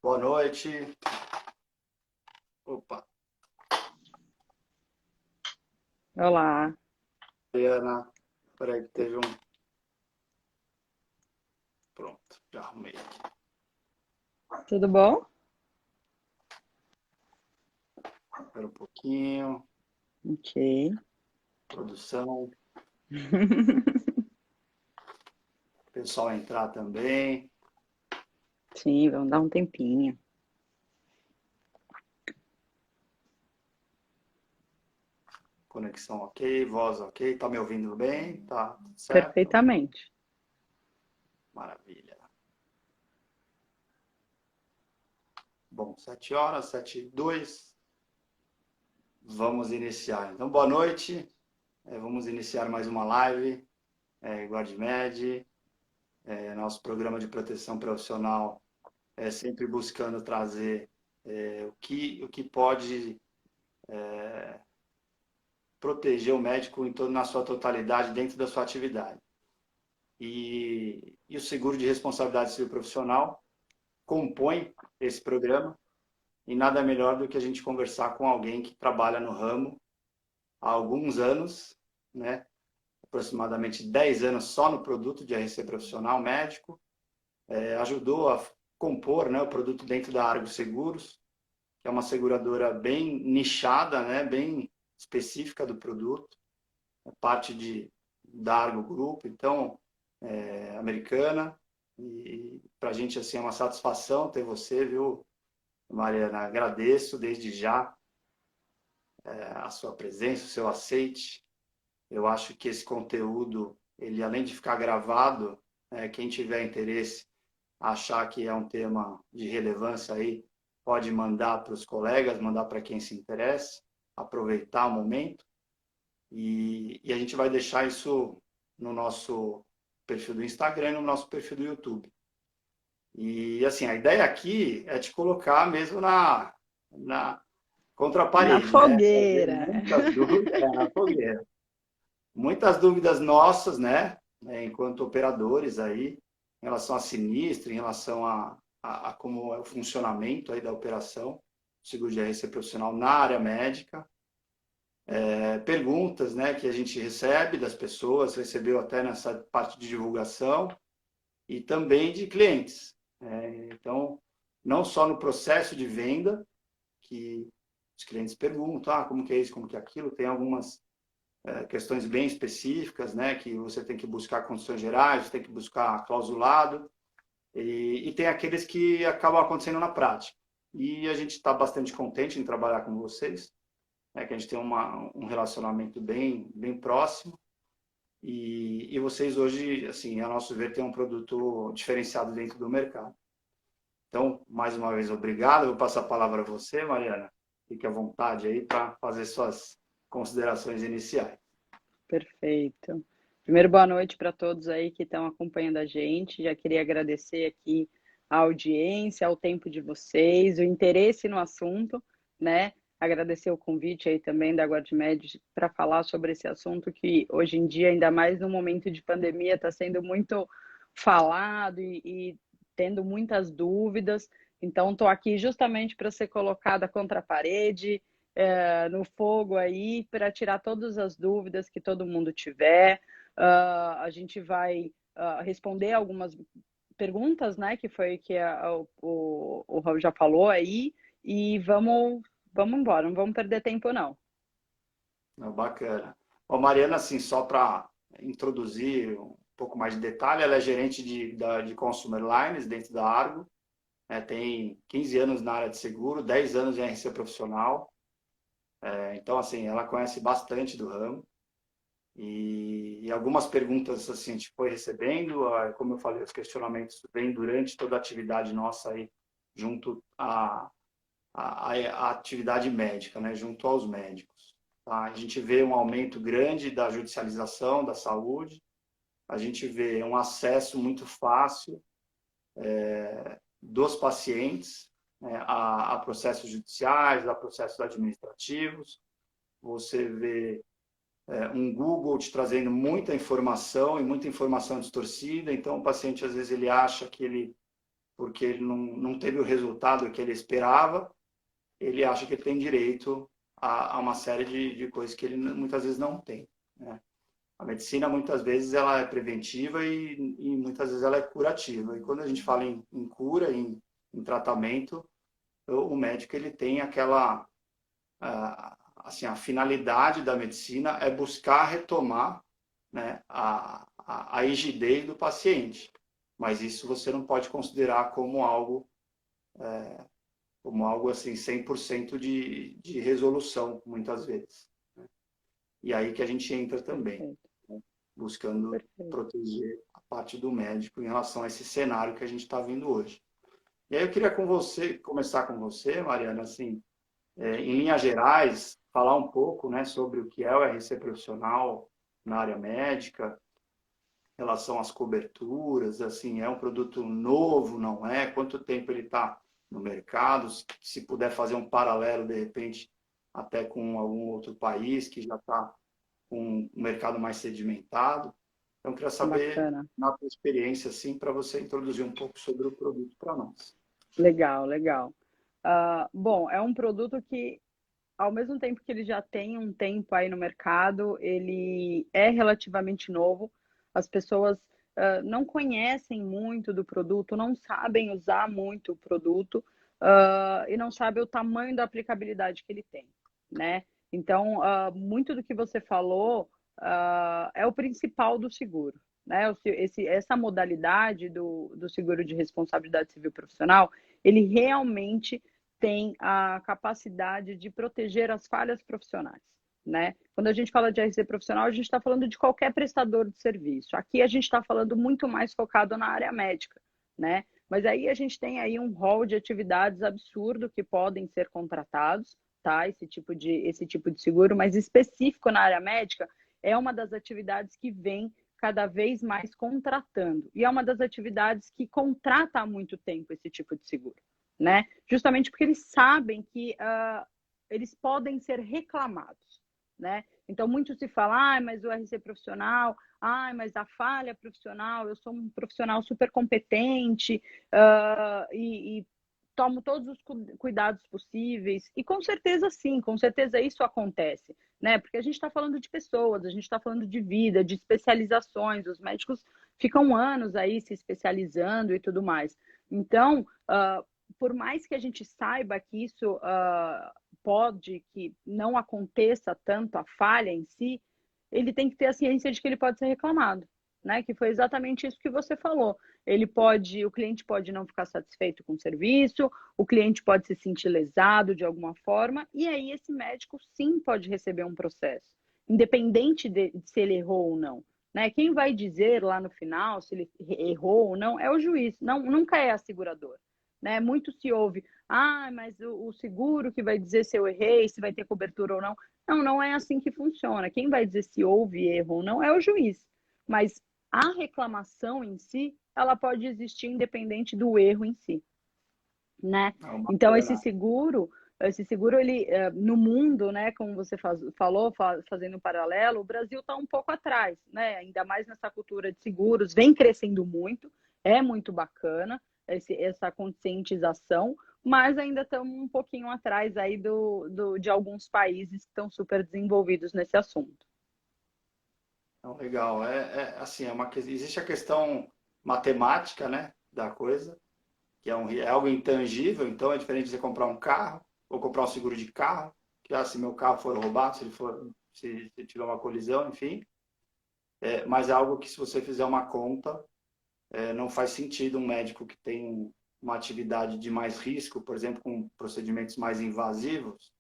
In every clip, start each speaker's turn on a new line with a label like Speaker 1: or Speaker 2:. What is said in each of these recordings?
Speaker 1: Boa noite. Opa,
Speaker 2: Olá,
Speaker 1: Ana. Peraí que teve um... Pronto, já arrumei aqui.
Speaker 2: tudo bom?
Speaker 1: Espera um pouquinho.
Speaker 2: Ok.
Speaker 1: Produção. O pessoal entrar também.
Speaker 2: Sim, vamos dar um tempinho.
Speaker 1: Conexão ok, voz ok. Tá me ouvindo bem? Tá tudo certo?
Speaker 2: Perfeitamente.
Speaker 1: Maravilha. Bom, 7h, 7h02. Vamos iniciar. Então, boa noite. Vamos iniciar mais uma live. GuardMed, nosso programa de proteção profissional, sempre buscando trazer o que pode proteger o médico na sua totalidade dentro da sua atividade. E o seguro de responsabilidade civil profissional compõe esse programa, e nada melhor do que a gente conversar com alguém que trabalha no ramo há alguns anos, né? Aproximadamente 10 anos só no produto de RC profissional médico, ajudou a compor, né, o produto dentro da Argo Seguros, que é uma seguradora bem nichada, né, bem específica do produto, é parte da Argo Grupo, então, americana, e para a gente assim, é uma satisfação ter você, viu, Mariana? Agradeço desde já a sua presença, o seu aceite. Eu acho que esse conteúdo, ele além de ficar gravado, quem tiver interesse, achar que é um tema de relevância aí, pode mandar para os colegas, mandar para quem se interessa, aproveitar o momento. E a gente vai deixar isso no nosso perfil do Instagram e no nosso perfil do YouTube. E assim, a ideia aqui é te colocar mesmo na contra a
Speaker 2: Na
Speaker 1: parede, né? Fazer
Speaker 2: fogueira.
Speaker 1: muitas dúvidas na fogueira. Muitas dúvidas nossas, né? Enquanto operadores aí, em relação a sinistro, em relação a como é o funcionamento aí da operação, seguro de RC profissional na área médica. Perguntas, né, que a gente recebe das pessoas, recebeu até nessa parte de divulgação, e também de clientes. Então, não só no processo de venda, que os clientes perguntam, como que é isso, como que é aquilo, tem algumas questões bem específicas, né, que você tem que buscar condições gerais, tem que buscar clausulado, e tem aqueles que acabam acontecendo na prática. E a gente está bastante contente em trabalhar com vocês, que a gente tem um relacionamento bem próximo, e vocês hoje, assim, a nosso ver, têm um produto diferenciado dentro do mercado. Então, mais uma vez, obrigado. Eu vou passar a palavra a você, Mariana. Fique à vontade aí para fazer suas considerações iniciais.
Speaker 2: Perfeito. Primeiro, boa noite para todos aí que estão acompanhando a gente. Já queria agradecer aqui a audiência, o tempo de vocês, o interesse no assunto, né? Agradecer o convite aí também da GuardMed para falar sobre esse assunto que hoje em dia, ainda mais no momento de pandemia, está sendo muito falado e tendo muitas dúvidas. Então, estou aqui justamente para ser colocada contra a parede, no fogo aí para tirar todas as dúvidas que todo mundo tiver. A gente vai responder algumas perguntas, né, que foi que o Raul já falou aí, e vamos embora, não vamos perder tempo não.
Speaker 1: Bacana. Bom, Mariana, assim, só para introduzir um pouco mais de detalhe, ela é gerente de Consumer Lines dentro da Argo, né, tem 15 anos na área de seguro, 10 anos em RC profissional, então, assim, ela conhece bastante do ramo, e algumas perguntas, assim, a gente foi recebendo, como eu falei, os questionamentos vêm durante toda a atividade nossa aí, junto à atividade médica, né, junto aos médicos. Tá? A gente vê um aumento grande da judicialização da saúde, a gente vê um acesso muito fácil dos pacientes, né, a processos judiciais, a processos administrativos. Você vê um Google te trazendo muita informação e muita informação distorcida, então o paciente às vezes ele acha que ele porque ele não teve o resultado que ele esperava, ele acha que ele tem direito a uma série de coisas que ele muitas vezes não tem, né? A medicina, muitas vezes, ela é preventiva e muitas vezes ela é curativa. E quando a gente fala em cura, em tratamento, o médico ele tem aquela... assim, a finalidade da medicina é buscar retomar, né, a rigidez do paciente. Mas isso você não pode considerar como algo assim, 100% de resolução, muitas vezes. E aí que a gente entra também,
Speaker 2: Perfeito,
Speaker 1: né, buscando
Speaker 2: perfeito.
Speaker 1: proteger a parte do médico em relação a esse cenário que a gente está vendo hoje. E aí eu queria começar com você, Mariana, assim, em linhas gerais, falar um pouco, né, sobre o que é o RC profissional na área médica, em relação às coberturas, assim, é um produto novo, não é? Quanto tempo ele está no mercado? Se puder fazer um paralelo, de repente, até com algum outro país que já está com um mercado mais sedimentado. Então, eu queria saber,
Speaker 2: Bacana.
Speaker 1: na tua experiência, assim, para você introduzir um pouco sobre o produto para nós.
Speaker 2: Legal, legal. Bom, é um produto que, ao mesmo tempo que ele já tem um tempo aí no mercado, ele é relativamente novo. As pessoas não conhecem muito do produto, não sabem usar muito o produto, e não sabem o tamanho da aplicabilidade que ele tem, né? Então, muito do que você falou, é o principal do seguro, né? Essa modalidade do seguro de responsabilidade civil profissional, ele realmente tem a capacidade de proteger as falhas profissionais, né? Quando a gente fala de RC profissional, a gente está falando de qualquer prestador de serviço. Aqui a gente está falando muito mais focado na área médica, né? Mas aí a gente tem aí um rol de atividades absurdo que podem ser contratados, tá? Esse tipo de seguro, mas específico na área médica, é uma das atividades que vem cada vez mais contratando. E é uma das atividades que contrata há muito tempo esse tipo de seguro, né? Justamente porque eles sabem que eles podem ser reclamados, né? Então, muito se fala, mas o RC profissional, mas a falha profissional, eu sou um profissional super competente e tomo todos os cuidados possíveis. E com certeza sim, com certeza isso acontece, né? Porque a gente está falando de pessoas, a gente está falando de vida, de especializações. Os médicos ficam anos aí se especializando e tudo mais. Então, por mais que a gente saiba que isso pode que não aconteça tanto a falha em si, ele tem que ter a ciência de que ele pode ser reclamado, né? Que foi exatamente isso que você falou. O cliente pode não ficar satisfeito com o serviço, o cliente pode se sentir lesado de alguma forma, e aí esse médico sim pode receber um processo, independente de se ele errou ou não. Né? Quem vai dizer lá no final se ele errou ou não é o juiz, não, nunca é a seguradora. Né? Muito se ouve, mas o seguro que vai dizer se eu errei, se vai ter cobertura ou não. Não, não é assim que funciona. Quem vai dizer se houve erro ou não é o juiz. Mas a reclamação em si, ela pode existir independente do erro em si, né?
Speaker 1: É
Speaker 2: Então
Speaker 1: bacana.
Speaker 2: esse seguro ele no mundo, né, como você falou, fazendo um paralelo, o Brasil está um pouco atrás, né? Ainda mais nessa cultura de seguros, vem crescendo muito, é muito bacana essa conscientização, mas ainda estamos um pouquinho atrás aí de alguns países que estão super desenvolvidos nesse assunto.
Speaker 1: Então, legal. Assim, existe a questão matemática, né, da coisa, que é algo intangível, então é diferente de você comprar um carro ou comprar um seguro de carro, que se meu carro for roubado, se tiver uma colisão, enfim, mas é algo que se você fizer uma conta, não faz sentido um médico que tem uma atividade de mais risco, por exemplo, com procedimentos mais invasivos,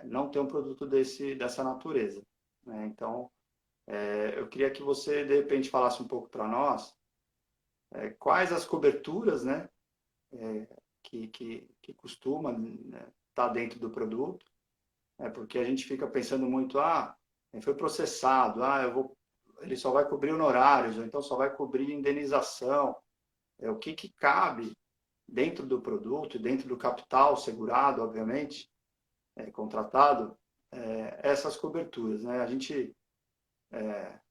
Speaker 1: não ter um produto dessa natureza, né? Então, eu queria que você, de repente, falasse um pouco para nós quais as coberturas, né, que costuma, né, estar dentro do produto, porque a gente fica pensando muito, foi processado, ele só vai cobrir honorários, ou então só vai cobrir indenização. O que cabe dentro do produto, dentro do capital segurado, obviamente, contratado, essas coberturas, né? A gente,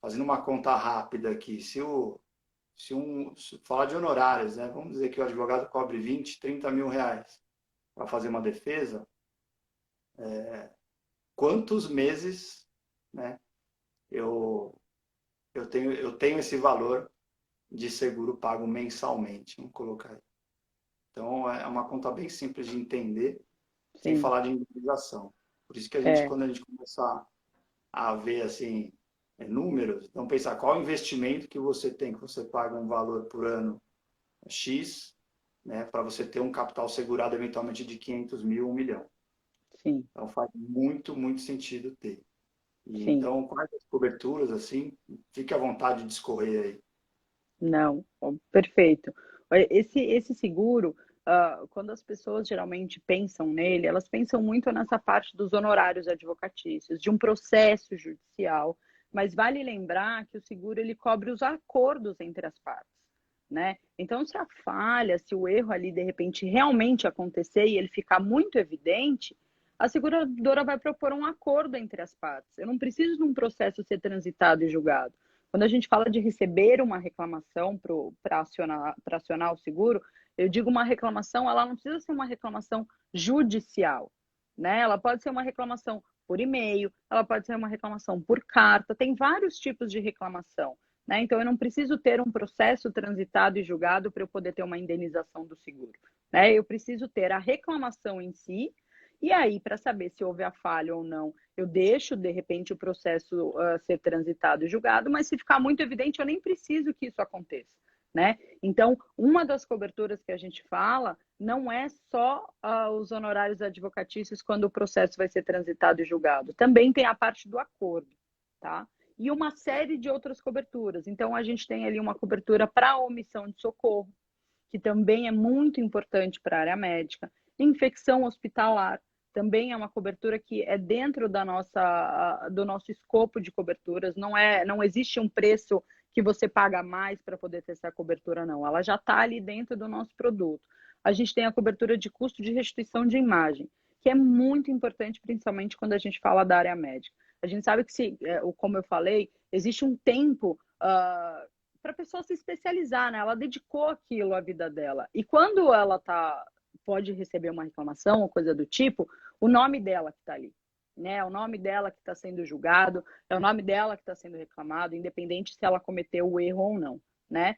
Speaker 1: fazendo uma conta rápida aqui, se falar de honorários, né? Vamos dizer que o advogado cobre 20, 30 mil reais para fazer uma defesa, quantos meses, né, eu tenho esse valor de seguro pago mensalmente, vamos colocar aí. Então, é uma conta bem simples de entender, sem
Speaker 2: Sim.
Speaker 1: falar de indenização. Por isso que a gente,
Speaker 2: É.
Speaker 1: quando a gente começar a ver assim, números, então pensar qual o investimento que você tem, que você paga um valor por ano X, né, para você ter um capital segurado eventualmente de 500 mil, 1 milhão.
Speaker 2: Sim,
Speaker 1: Então faz muito, muito sentido ter. E
Speaker 2: sim.
Speaker 1: então, quais as coberturas, assim, fique à vontade de escorrer aí.
Speaker 2: Não, ó, perfeito. Olha, esse seguro, quando as pessoas geralmente pensam nele, elas pensam muito nessa parte dos honorários advocatícios, de um processo judicial, mas vale lembrar que o seguro ele cobre os acordos entre as partes, né? Então, se a falha, se o erro ali de repente realmente acontecer e ele ficar muito evidente, a seguradora vai propor um acordo entre as partes. Eu não preciso de um processo ser transitado e julgado. Quando a gente fala de receber uma reclamação para acionar o seguro, eu digo uma reclamação, ela não precisa ser uma reclamação judicial, né? Ela pode ser uma reclamação por e-mail, ela pode ser uma reclamação por carta, tem vários tipos de reclamação, né? Então eu não preciso ter um processo transitado e julgado para eu poder ter uma indenização do seguro, né? Eu preciso ter a reclamação em si, e aí, para saber se houve a falha ou não, eu deixo, de repente, o processo ser transitado e julgado, mas se ficar muito evidente, eu nem preciso que isso aconteça, né? Então, uma das coberturas que a gente fala não é só os honorários advocatícios quando o processo vai ser transitado e julgado. Também tem a parte do acordo, tá? E uma série de outras coberturas. Então, a gente tem ali uma cobertura para omissão de socorro, que também é muito importante para a área médica. Infecção hospitalar, também é uma cobertura que é dentro do nosso escopo de coberturas, não existe um preço que você paga mais para poder ter essa cobertura, não. Ela já está ali dentro do nosso produto. A gente tem a cobertura de custo de restituição de imagem, que é muito importante, principalmente quando a gente fala da área médica. A gente sabe que, como eu falei, existe um tempo para a pessoa se especializar, né? Ela dedicou aquilo à vida dela. E quando ela pode receber uma reclamação ou coisa do tipo, o nome dela que está ali, né? É o nome dela que está sendo julgado, é o nome dela que está sendo reclamado, independente se ela cometeu o erro ou não, né?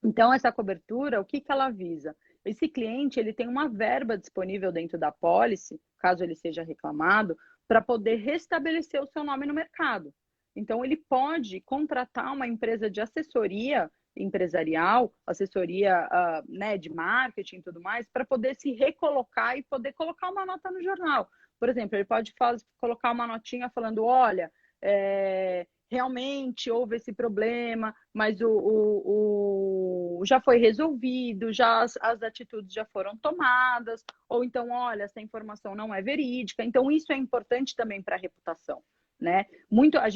Speaker 2: Então, essa cobertura, o que ela visa? Esse cliente ele tem uma verba disponível dentro da pólice, caso ele seja reclamado, para poder restabelecer o seu nome no mercado. Então, ele pode contratar uma empresa de assessoria empresarial, assessoria né, de marketing e tudo mais, para poder se recolocar e poder colocar uma nota no jornal. Por exemplo, ele pode colocar uma notinha falando, olha, realmente houve esse problema, mas já foi resolvido, já as atitudes já foram tomadas, ou então, olha, essa informação não é verídica. Então, isso é importante também para a reputação, né? A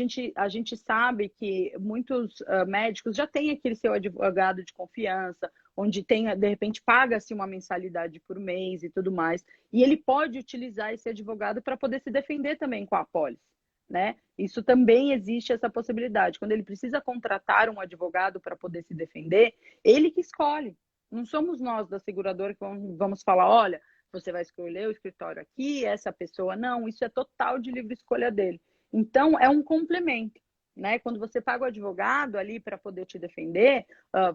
Speaker 2: gente sabe que muitos médicos já têm aquele seu advogado de confiança, onde tem, de repente, paga-se uma mensalidade por mês e tudo mais, e ele pode utilizar esse advogado para poder se defender também com a apólice, né? Isso também existe essa possibilidade. Quando ele precisa contratar um advogado para poder se defender, ele que escolhe. Não somos nós da seguradora que vamos falar, olha, você vai escolher o escritório aqui, essa pessoa não, isso é total de livre escolha dele. Então, é um complemento, né? Quando você paga o advogado ali para poder te defender,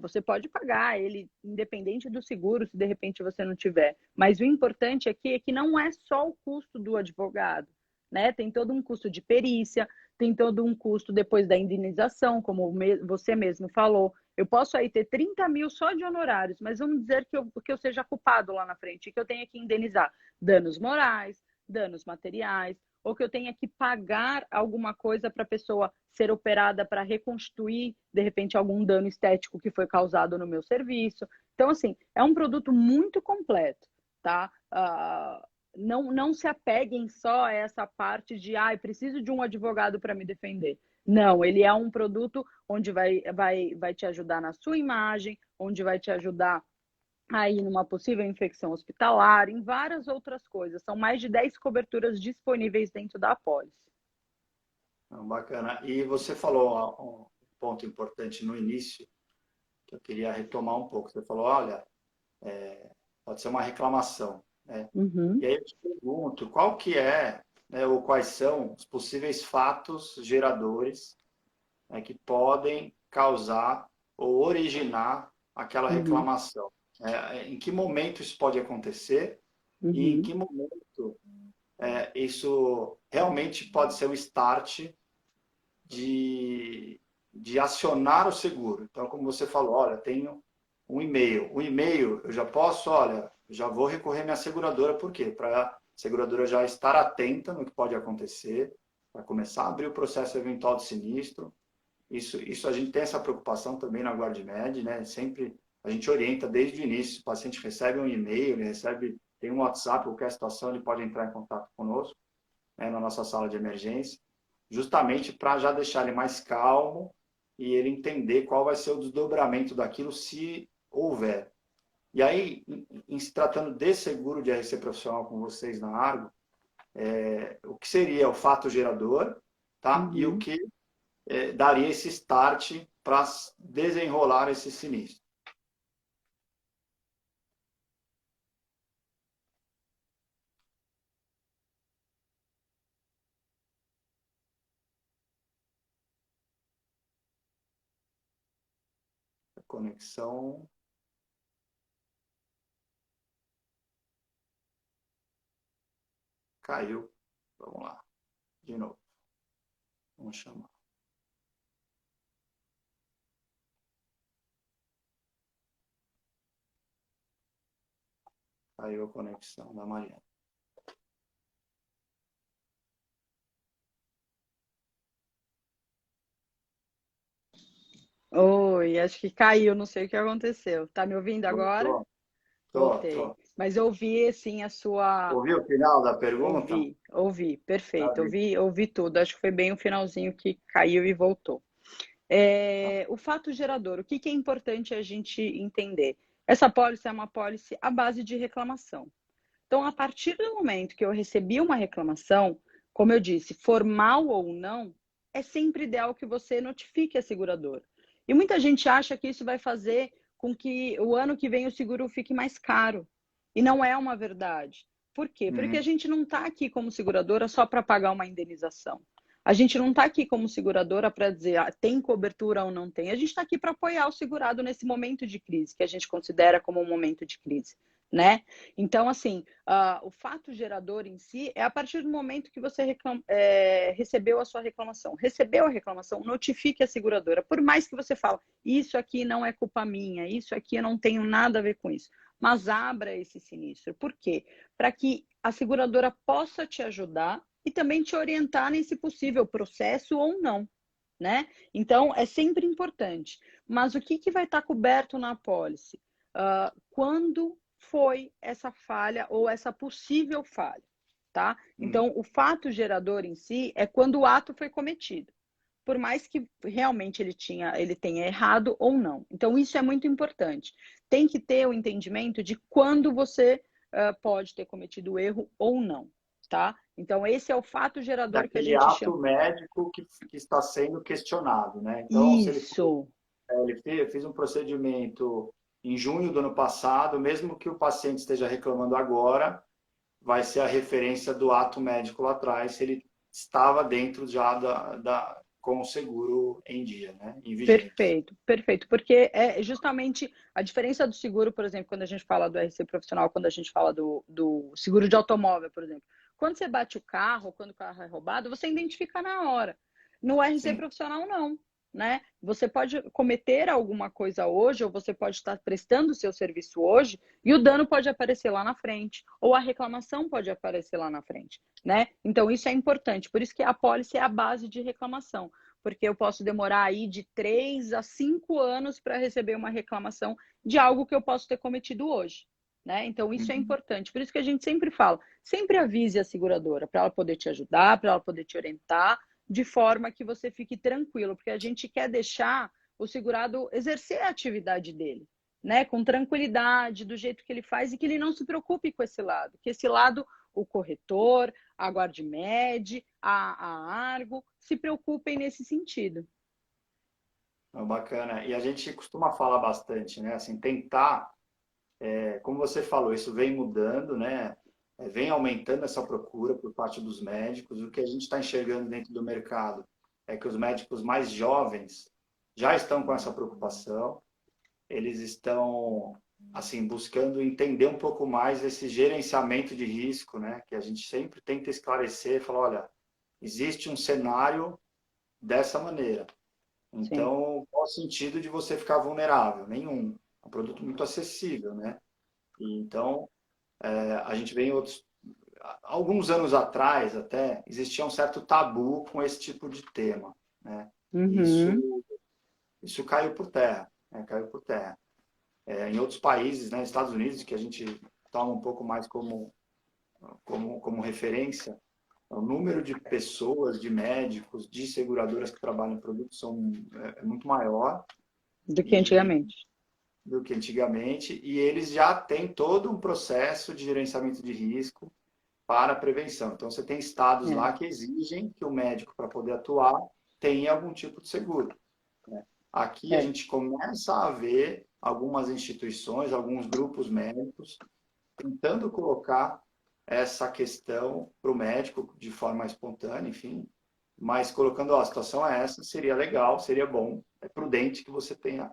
Speaker 2: você pode pagar ele, independente do seguro, se de repente você não tiver. Mas o importante aqui é que não é só o custo do advogado, né? Tem todo um custo de perícia, tem todo um custo depois da indenização, como você mesmo falou. Eu posso aí ter 30 mil só de honorários, mas vamos dizer que eu seja culpado lá na frente, que eu tenha que indenizar danos morais, danos materiais, ou que eu tenha que pagar alguma coisa para a pessoa ser operada para reconstituir, de repente, algum dano estético que foi causado no meu serviço. Então, assim, é um produto muito completo, tá? Não se apeguem só a essa parte de, preciso de um advogado para me defender. Não, ele é um produto onde vai te ajudar na sua imagem, onde vai te ajudar aí numa possível infecção hospitalar, em várias outras coisas. São mais de 10 coberturas disponíveis dentro da apólice.
Speaker 1: Bacana. E você falou um ponto importante no início, que eu queria retomar um pouco. Você falou, olha, pode ser uma reclamação, né?
Speaker 2: Uhum,
Speaker 1: E aí eu te pergunto, qual que é, né, ou quais são os possíveis fatos geradores, né, que podem causar ou originar aquela
Speaker 2: uhum,
Speaker 1: reclamação? Em que momento isso pode acontecer e em
Speaker 2: uhum,
Speaker 1: que momento isso realmente pode ser o start de acionar o seguro. Então, como você falou, olha, tenho um e-mail. O e-mail eu já posso, olha, já vou recorrer à minha seguradora, por quê? Para a seguradora já estar atenta no que pode acontecer, para começar a abrir o processo eventual de sinistro. Isso a gente tem essa preocupação também na GuardMed, né? Sempre a gente orienta desde o início. O paciente recebe um e-mail, ele recebe, tem um WhatsApp, qualquer situação, ele pode entrar em contato conosco, né, na nossa sala de emergência, justamente para já deixar ele mais calmo e ele entender qual vai ser o desdobramento daquilo se houver. E aí, em se tratando de seguro de RC profissional com vocês na Argo, o que seria o fato gerador, tá? E o
Speaker 2: uhum.
Speaker 1: que daria esse start para desenrolar esse sinistro. A conexão caiu. Vamos lá, de novo. Vamos chamar. Caiu a conexão da Mariana.
Speaker 2: Oi, acho que caiu, não sei o que aconteceu. Tá me ouvindo
Speaker 1: Tô,
Speaker 2: agora?
Speaker 1: tô, tô,
Speaker 2: Voltei.
Speaker 1: tô.
Speaker 2: Mas ouvi, assim, a sua.
Speaker 1: Ouviu o final da pergunta?
Speaker 2: Ouvi, perfeito.
Speaker 1: Maravilha.
Speaker 2: Ouvi tudo. Acho que foi bem o finalzinho que caiu e voltou.
Speaker 1: Tá.
Speaker 2: O fato gerador, o que que é importante a gente entender? Essa pólice é uma pólice à base de reclamação. Então, a partir do momento que eu recebi uma reclamação, como eu disse, formal ou não, é sempre ideal que você notifique a seguradora. E muita gente acha que isso vai fazer com que o ano que vem o seguro fique mais caro. E não é uma verdade. Por quê? Porque a
Speaker 1: Uhum.
Speaker 2: gente não está aqui como seguradora só para pagar uma indenização. A gente não está aqui como seguradora para dizer tem cobertura ou não tem. A gente está aqui para apoiar o segurado nesse momento de crise, que a gente considera como um momento de crise, né? Então, assim, o fato gerador em si é a partir do momento que você recebeu a sua reclamação. Recebeu a reclamação, notifique a seguradora. Por mais que você fale, isso aqui não é culpa minha, isso aqui eu não tenho nada a ver com isso. Mas abra esse sinistro. Por quê? Para que a seguradora possa te ajudar e também te orientar nesse possível processo ou não, né? Então, é sempre importante. Mas o que, que vai estar coberto na apólice? Quando foi essa falha ou essa possível falha, tá?
Speaker 1: Uhum.
Speaker 2: Então, o fato gerador em si é quando o ato foi cometido, por mais que realmente ele tenha errado ou não. Então, isso é muito importante. Tem que ter o entendimento de quando você pode ter cometido o erro ou não, tá? Então, esse é o fato gerador que a
Speaker 1: Daquele
Speaker 2: gente chama.
Speaker 1: ato médico que está sendo questionado, né? Então, se ele,
Speaker 2: Isso,
Speaker 1: fez um procedimento em junho do ano passado, mesmo que o paciente esteja reclamando agora, vai ser a referência do ato médico lá atrás, se ele estava dentro já com o seguro em dia, né? Em vigência.
Speaker 2: perfeito, perfeito. Porque é justamente a diferença do seguro, por exemplo, quando a gente fala do RC profissional, quando a gente fala do seguro de automóvel, por exemplo. Quando você bate o carro, quando o carro é roubado, você identifica na hora. No RC
Speaker 1: Sim.
Speaker 2: profissional, não. Né? Você pode cometer alguma coisa hoje, ou você pode estar prestando o seu serviço hoje, e o dano pode aparecer lá na frente, ou a reclamação pode aparecer lá na frente. Né? Então, isso é importante. Por isso que a pólice é a base de reclamação, porque eu posso demorar aí de 3 a 5 anos para receber uma reclamação de algo que eu posso ter cometido hoje. Né? Então, isso é
Speaker 1: Uhum.
Speaker 2: importante. Por isso que a gente sempre fala, sempre avise a seguradora para ela poder te ajudar, para ela poder te orientar, de forma que você fique tranquilo, porque a gente quer deixar o segurado exercer a atividade dele, né? Com tranquilidade, do jeito que ele faz e que ele não se preocupe com esse lado, que esse lado, o corretor, a GuardMed, a Argo, se preocupem nesse sentido.
Speaker 1: Bacana. E a gente costuma falar bastante, né? Assim, tentar, como você falou, isso vem mudando, né? Vem aumentando essa procura por parte dos médicos. O que a gente está enxergando dentro do mercado é que os médicos mais jovens já estão com essa preocupação. Eles estão, assim, buscando entender um pouco mais esse gerenciamento de risco, né? Que a gente sempre tenta esclarecer, falar, olha, existe um cenário dessa maneira.
Speaker 2: Sim.
Speaker 1: Então, qual o sentido de você ficar vulnerável? Nenhum. É um produto muito acessível, né? E, então, a gente vem em outros... Alguns anos atrás, até, existia um certo tabu com esse tipo de tema, né?
Speaker 2: Uhum.
Speaker 1: Isso caiu por terra, né? Caiu por terra. Em outros países, né? Estados Unidos, que a gente toma um pouco mais como referência, o número de pessoas, de médicos, de seguradoras que trabalham em produtos é muito maior
Speaker 2: Do que
Speaker 1: e
Speaker 2: antigamente.
Speaker 1: do que antigamente, e eles já têm todo um processo de gerenciamento de risco para a prevenção. Então, você tem estados
Speaker 2: É,
Speaker 1: lá que exigem que o médico, para poder atuar, tenha algum tipo de seguro. Aqui a
Speaker 2: é.
Speaker 1: gente começa a ver algumas instituições, alguns grupos médicos tentando colocar essa questão para o médico de forma espontânea, enfim, mas colocando, ó, a situação é essa, seria legal, seria bom, é prudente que você tenha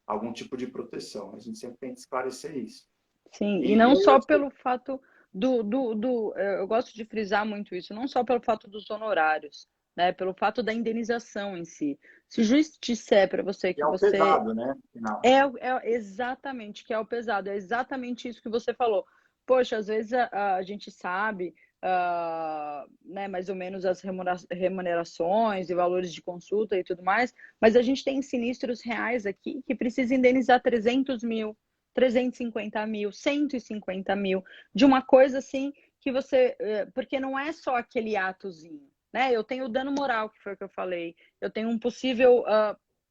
Speaker 1: algum tipo de proteção. A gente sempre tem que esclarecer isso.
Speaker 2: Sim, e
Speaker 1: E
Speaker 2: não
Speaker 1: eu
Speaker 2: só pelo fato eu gosto de frisar muito isso, não só pelo fato dos honorários, né? Pelo fato da indenização em si. Se o juiz disser para você
Speaker 1: que
Speaker 2: que
Speaker 1: é o
Speaker 2: você
Speaker 1: pesado, né? Final.
Speaker 2: é exatamente que é o pesado, é exatamente isso que você falou. Poxa, às vezes a gente sabe, né, mais ou menos as remunerações e valores de consulta e tudo mais, mas a gente tem sinistros reais aqui que precisa indenizar 300 mil, 350 mil, 150 mil, de uma coisa assim que você. Porque não é só aquele atozinho. Né? Eu tenho o dano moral, que foi o que eu falei, eu tenho um possível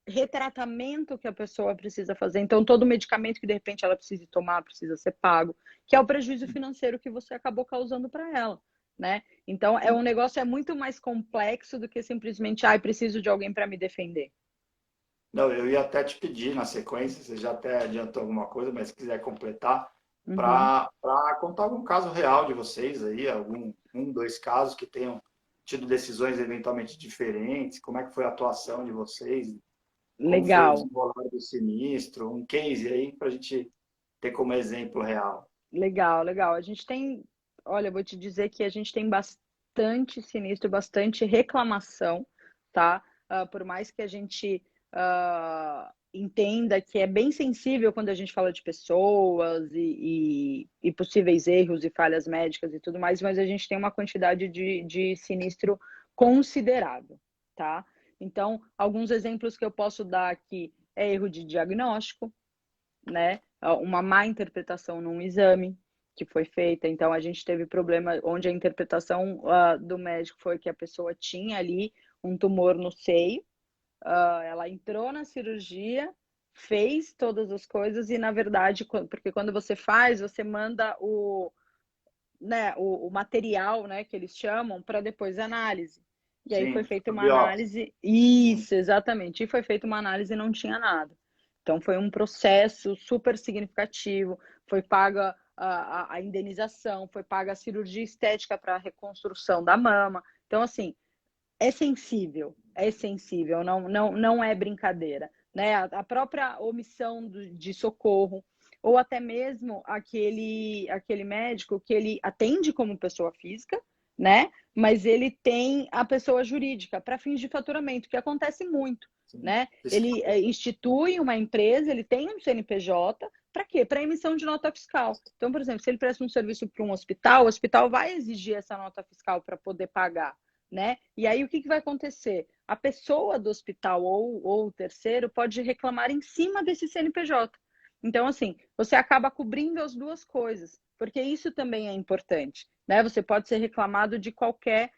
Speaker 2: retratamento que a pessoa precisa fazer. Então, todo medicamento que de repente ela precisa tomar precisa ser pago, que é o prejuízo financeiro que você acabou causando para ela, né? Então, é um negócio muito mais complexo do que simplesmente, preciso de alguém para me defender.
Speaker 1: Não, eu ia até te pedir na sequência, você já até adiantou alguma coisa, mas se quiser completar,
Speaker 2: Uhum.
Speaker 1: para contar algum caso real de vocês aí, dois casos que tenham tido decisões eventualmente diferentes, como é que foi a atuação de vocês, como foi o
Speaker 2: Legal,
Speaker 1: desenrolar do sinistro, um case aí para a gente ter como exemplo real.
Speaker 2: legal, legal. A gente tem, olha, eu vou te dizer que a gente tem bastante sinistro, bastante reclamação, tá? Por mais que a gente entenda que é bem sensível quando a gente fala de pessoas e possíveis erros e falhas médicas e tudo mais, mas a gente tem uma quantidade de sinistro considerável, tá? Então, alguns exemplos que eu posso dar aqui é erro de diagnóstico, né? Uma má interpretação num exame que foi feita. Então, a gente teve problema onde a interpretação do médico foi que a pessoa tinha ali um tumor no seio. Ela entrou na cirurgia, fez todas as coisas e, na verdade, porque quando você faz, você manda né, o material, né, que eles chamam, para depois análise. E aí foi
Speaker 1: Sim,
Speaker 2: feita
Speaker 1: a
Speaker 2: uma
Speaker 1: biópsia.
Speaker 2: análise, isso, exatamente, e foi feita uma análise e não tinha nada. Então foi um processo super significativo, foi paga a indenização, foi paga a cirurgia estética para a reconstrução da mama. Então, assim, é sensível, não é brincadeira. Né? A própria omissão de socorro, ou até mesmo aquele médico que ele atende como pessoa física, né? Mas ele tem a pessoa jurídica para fins de faturamento, que acontece muito.
Speaker 1: Sim.
Speaker 2: Né? Ele
Speaker 1: Fiscal.
Speaker 2: institui uma empresa, ele tem um CNPJ, para quê? Para emissão de nota fiscal. Então, por exemplo, se ele presta um serviço para um hospital, o hospital vai exigir essa nota fiscal para poder pagar. Né? E aí o que vai acontecer? A pessoa do hospital ou o terceiro pode reclamar em cima desse CNPJ. Então, assim, você acaba cobrindo as duas coisas, porque isso também é importante. Né? Você pode ser reclamado de qualquer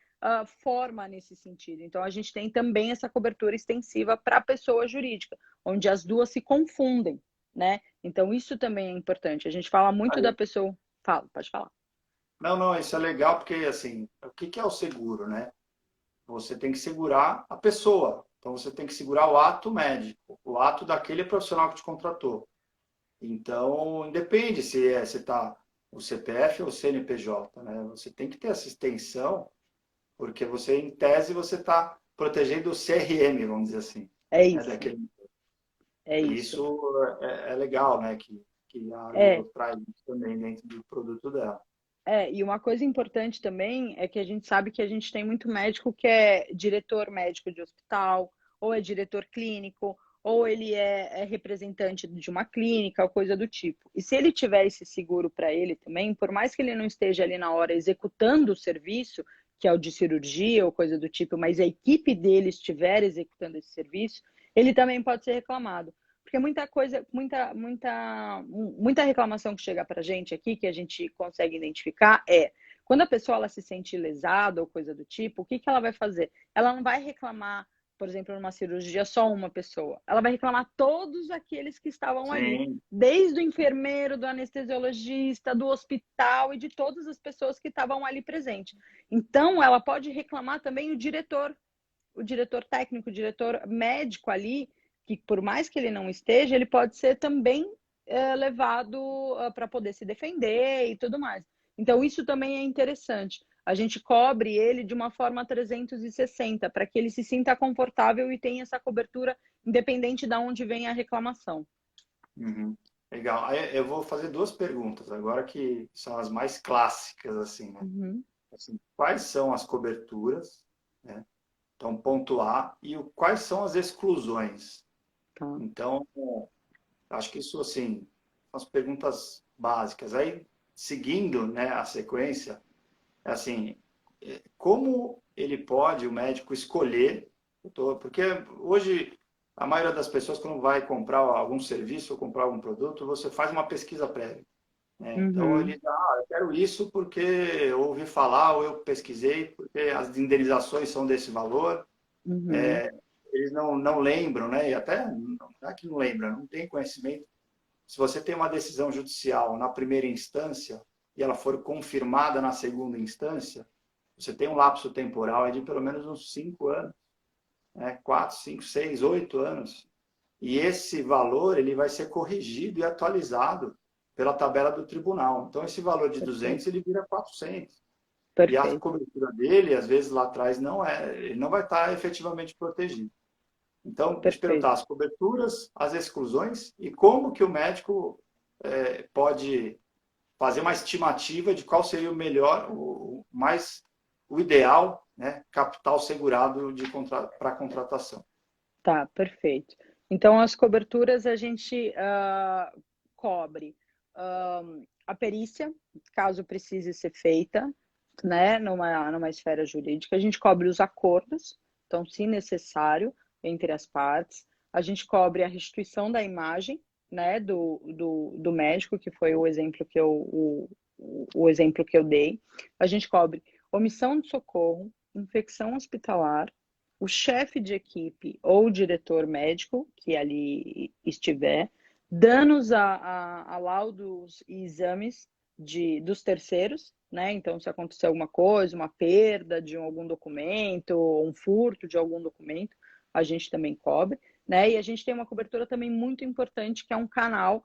Speaker 2: forma nesse sentido. Então, a gente tem também essa cobertura extensiva para a pessoa jurídica, onde as duas se confundem. Né? Então, isso também é importante. A gente fala muito da
Speaker 1: Aí,
Speaker 2: pessoa. Fala, pode falar.
Speaker 1: não, isso é legal porque, assim, o que é o seguro, né? Você tem que segurar a pessoa. Então, você tem que segurar o ato médico, o ato daquele profissional que te contratou. Então, independe se está o CPF ou o CNPJ, né? Você tem que ter essa extensão, porque você, em tese, você está protegendo o CRM, vamos dizer assim,
Speaker 2: É
Speaker 1: né?
Speaker 2: isso,
Speaker 1: Daquele.
Speaker 2: é
Speaker 1: E
Speaker 2: isso.
Speaker 1: isso é legal, né? Que a
Speaker 2: É,
Speaker 1: Argo traz isso também dentro do produto dela.
Speaker 2: e uma coisa importante também é que a gente sabe que a gente tem muito médico que é diretor médico de hospital, ou é diretor clínico, ou ele é representante de uma clínica, ou coisa do tipo. E se ele tiver esse seguro para ele também, por mais que ele não esteja ali na hora executando o serviço, que é o de cirurgia ou coisa do tipo, mas a equipe dele estiver executando esse serviço, ele também pode ser reclamado. Porque muita coisa, muita reclamação que chega para a gente aqui, que a gente consegue identificar, é quando a pessoa ela se sente lesada ou coisa do tipo, o que, que ela vai fazer? Ela não vai reclamar, por exemplo, numa cirurgia, só uma pessoa. Ela vai reclamar todos aqueles que estavam ali,
Speaker 1: Sim,
Speaker 2: desde o enfermeiro, do anestesiologista, do hospital e de todas as pessoas que estavam ali presentes. Então, ela pode reclamar também o diretor técnico, o diretor médico ali, que por mais que ele não esteja, ele pode ser também levado para poder se defender e tudo mais. Então, isso também é interessante. A gente cobre ele de uma forma 360, para que ele se sinta confortável e tenha essa cobertura, independente de onde vem a reclamação.
Speaker 1: uhum. Legal. Aí eu vou fazer duas perguntas agora que são as mais clássicas, assim, né?
Speaker 2: Uhum,
Speaker 1: Assim, quais são as coberturas, né? Então, ponto A. E quais são as exclusões?
Speaker 2: tá.
Speaker 1: Então, acho que isso, assim, são as perguntas básicas. Aí, seguindo, né, a sequência, é assim, como ele pode, o médico, escolher, porque hoje a maioria das pessoas, quando vai comprar algum serviço ou comprar algum produto, você faz uma pesquisa prévia, né? Então, ele
Speaker 2: Uhum,
Speaker 1: diz, eu quero isso porque eu ouvi falar ou eu pesquisei, porque as indenizações são desse valor.
Speaker 2: uhum,
Speaker 1: Eles não lembram, né? E até não é que não lembram, não tem conhecimento. Se você tem uma decisão judicial na primeira instância e ela for confirmada na segunda instância, você tem um lapso temporal de pelo menos uns 5 anos, né? 4, 5, 6, 8 anos. E esse valor ele vai ser corrigido e atualizado pela tabela do tribunal. Então, esse valor de 200
Speaker 2: perfeito,
Speaker 1: ele vira 400. E a
Speaker 2: perfeito,
Speaker 1: cobertura dele, às vezes lá atrás, ele não vai estar efetivamente protegido. Então, te perguntar
Speaker 2: perfeito.
Speaker 1: as coberturas, as exclusões e como que o médico pode fazer uma estimativa de qual seria o melhor, o ideal, né, capital segurado para contratação.
Speaker 2: Tá, perfeito. Então, as coberturas a gente cobre a perícia, caso precise ser feita, né, numa esfera jurídica. A gente cobre os acordos, então, se necessário, entre as partes. A gente cobre a restituição da imagem, né, do médico, que foi o exemplo que eu dei. A gente cobre omissão de socorro, infecção hospitalar, o chefe de equipe ou o diretor médico que ali estiver, danos a laudos e exames dos terceiros, né? Então, se acontecer alguma coisa, uma perda de algum documento, ou um furto de algum documento, a gente também cobre, né? E a gente tem uma cobertura também muito importante, que é um canal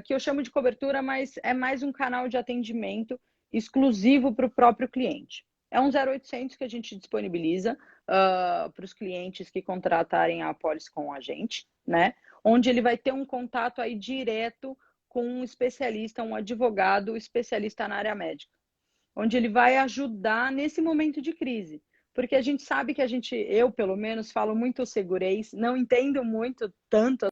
Speaker 2: que eu chamo de cobertura, mas é mais um canal de atendimento exclusivo para o próprio cliente. É um 0800 que a gente disponibiliza para os clientes que contratarem a apólice com a gente, né? Onde ele vai ter um contato aí direto com um especialista, um advogado especialista na área médica, onde ele vai ajudar nesse momento de crise. Porque a gente sabe que eu pelo menos, falo muito segurez, não entendo muito tanto.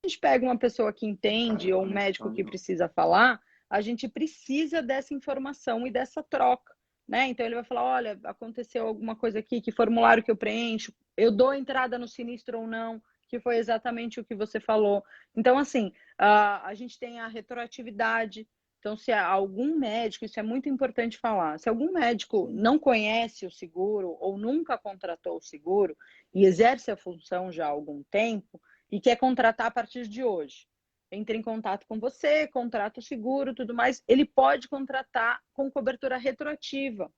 Speaker 2: A gente pega uma pessoa que entende ou um médico
Speaker 1: Então,
Speaker 2: que precisa falar, a gente precisa dessa informação e dessa troca, né? Então ele vai falar, olha, aconteceu alguma coisa aqui, que formulário que eu preencho, eu dou entrada no sinistro ou não, que foi exatamente o que você falou. Então, assim, a gente tem a retroatividade. Então, se algum médico, isso é muito importante falar, se algum médico não conhece o seguro ou nunca contratou o seguro e exerce a função já há algum tempo, e quer contratar a partir de hoje. Entra em contato com você, contrata o seguro, tudo mais. Ele pode contratar com cobertura retroativa,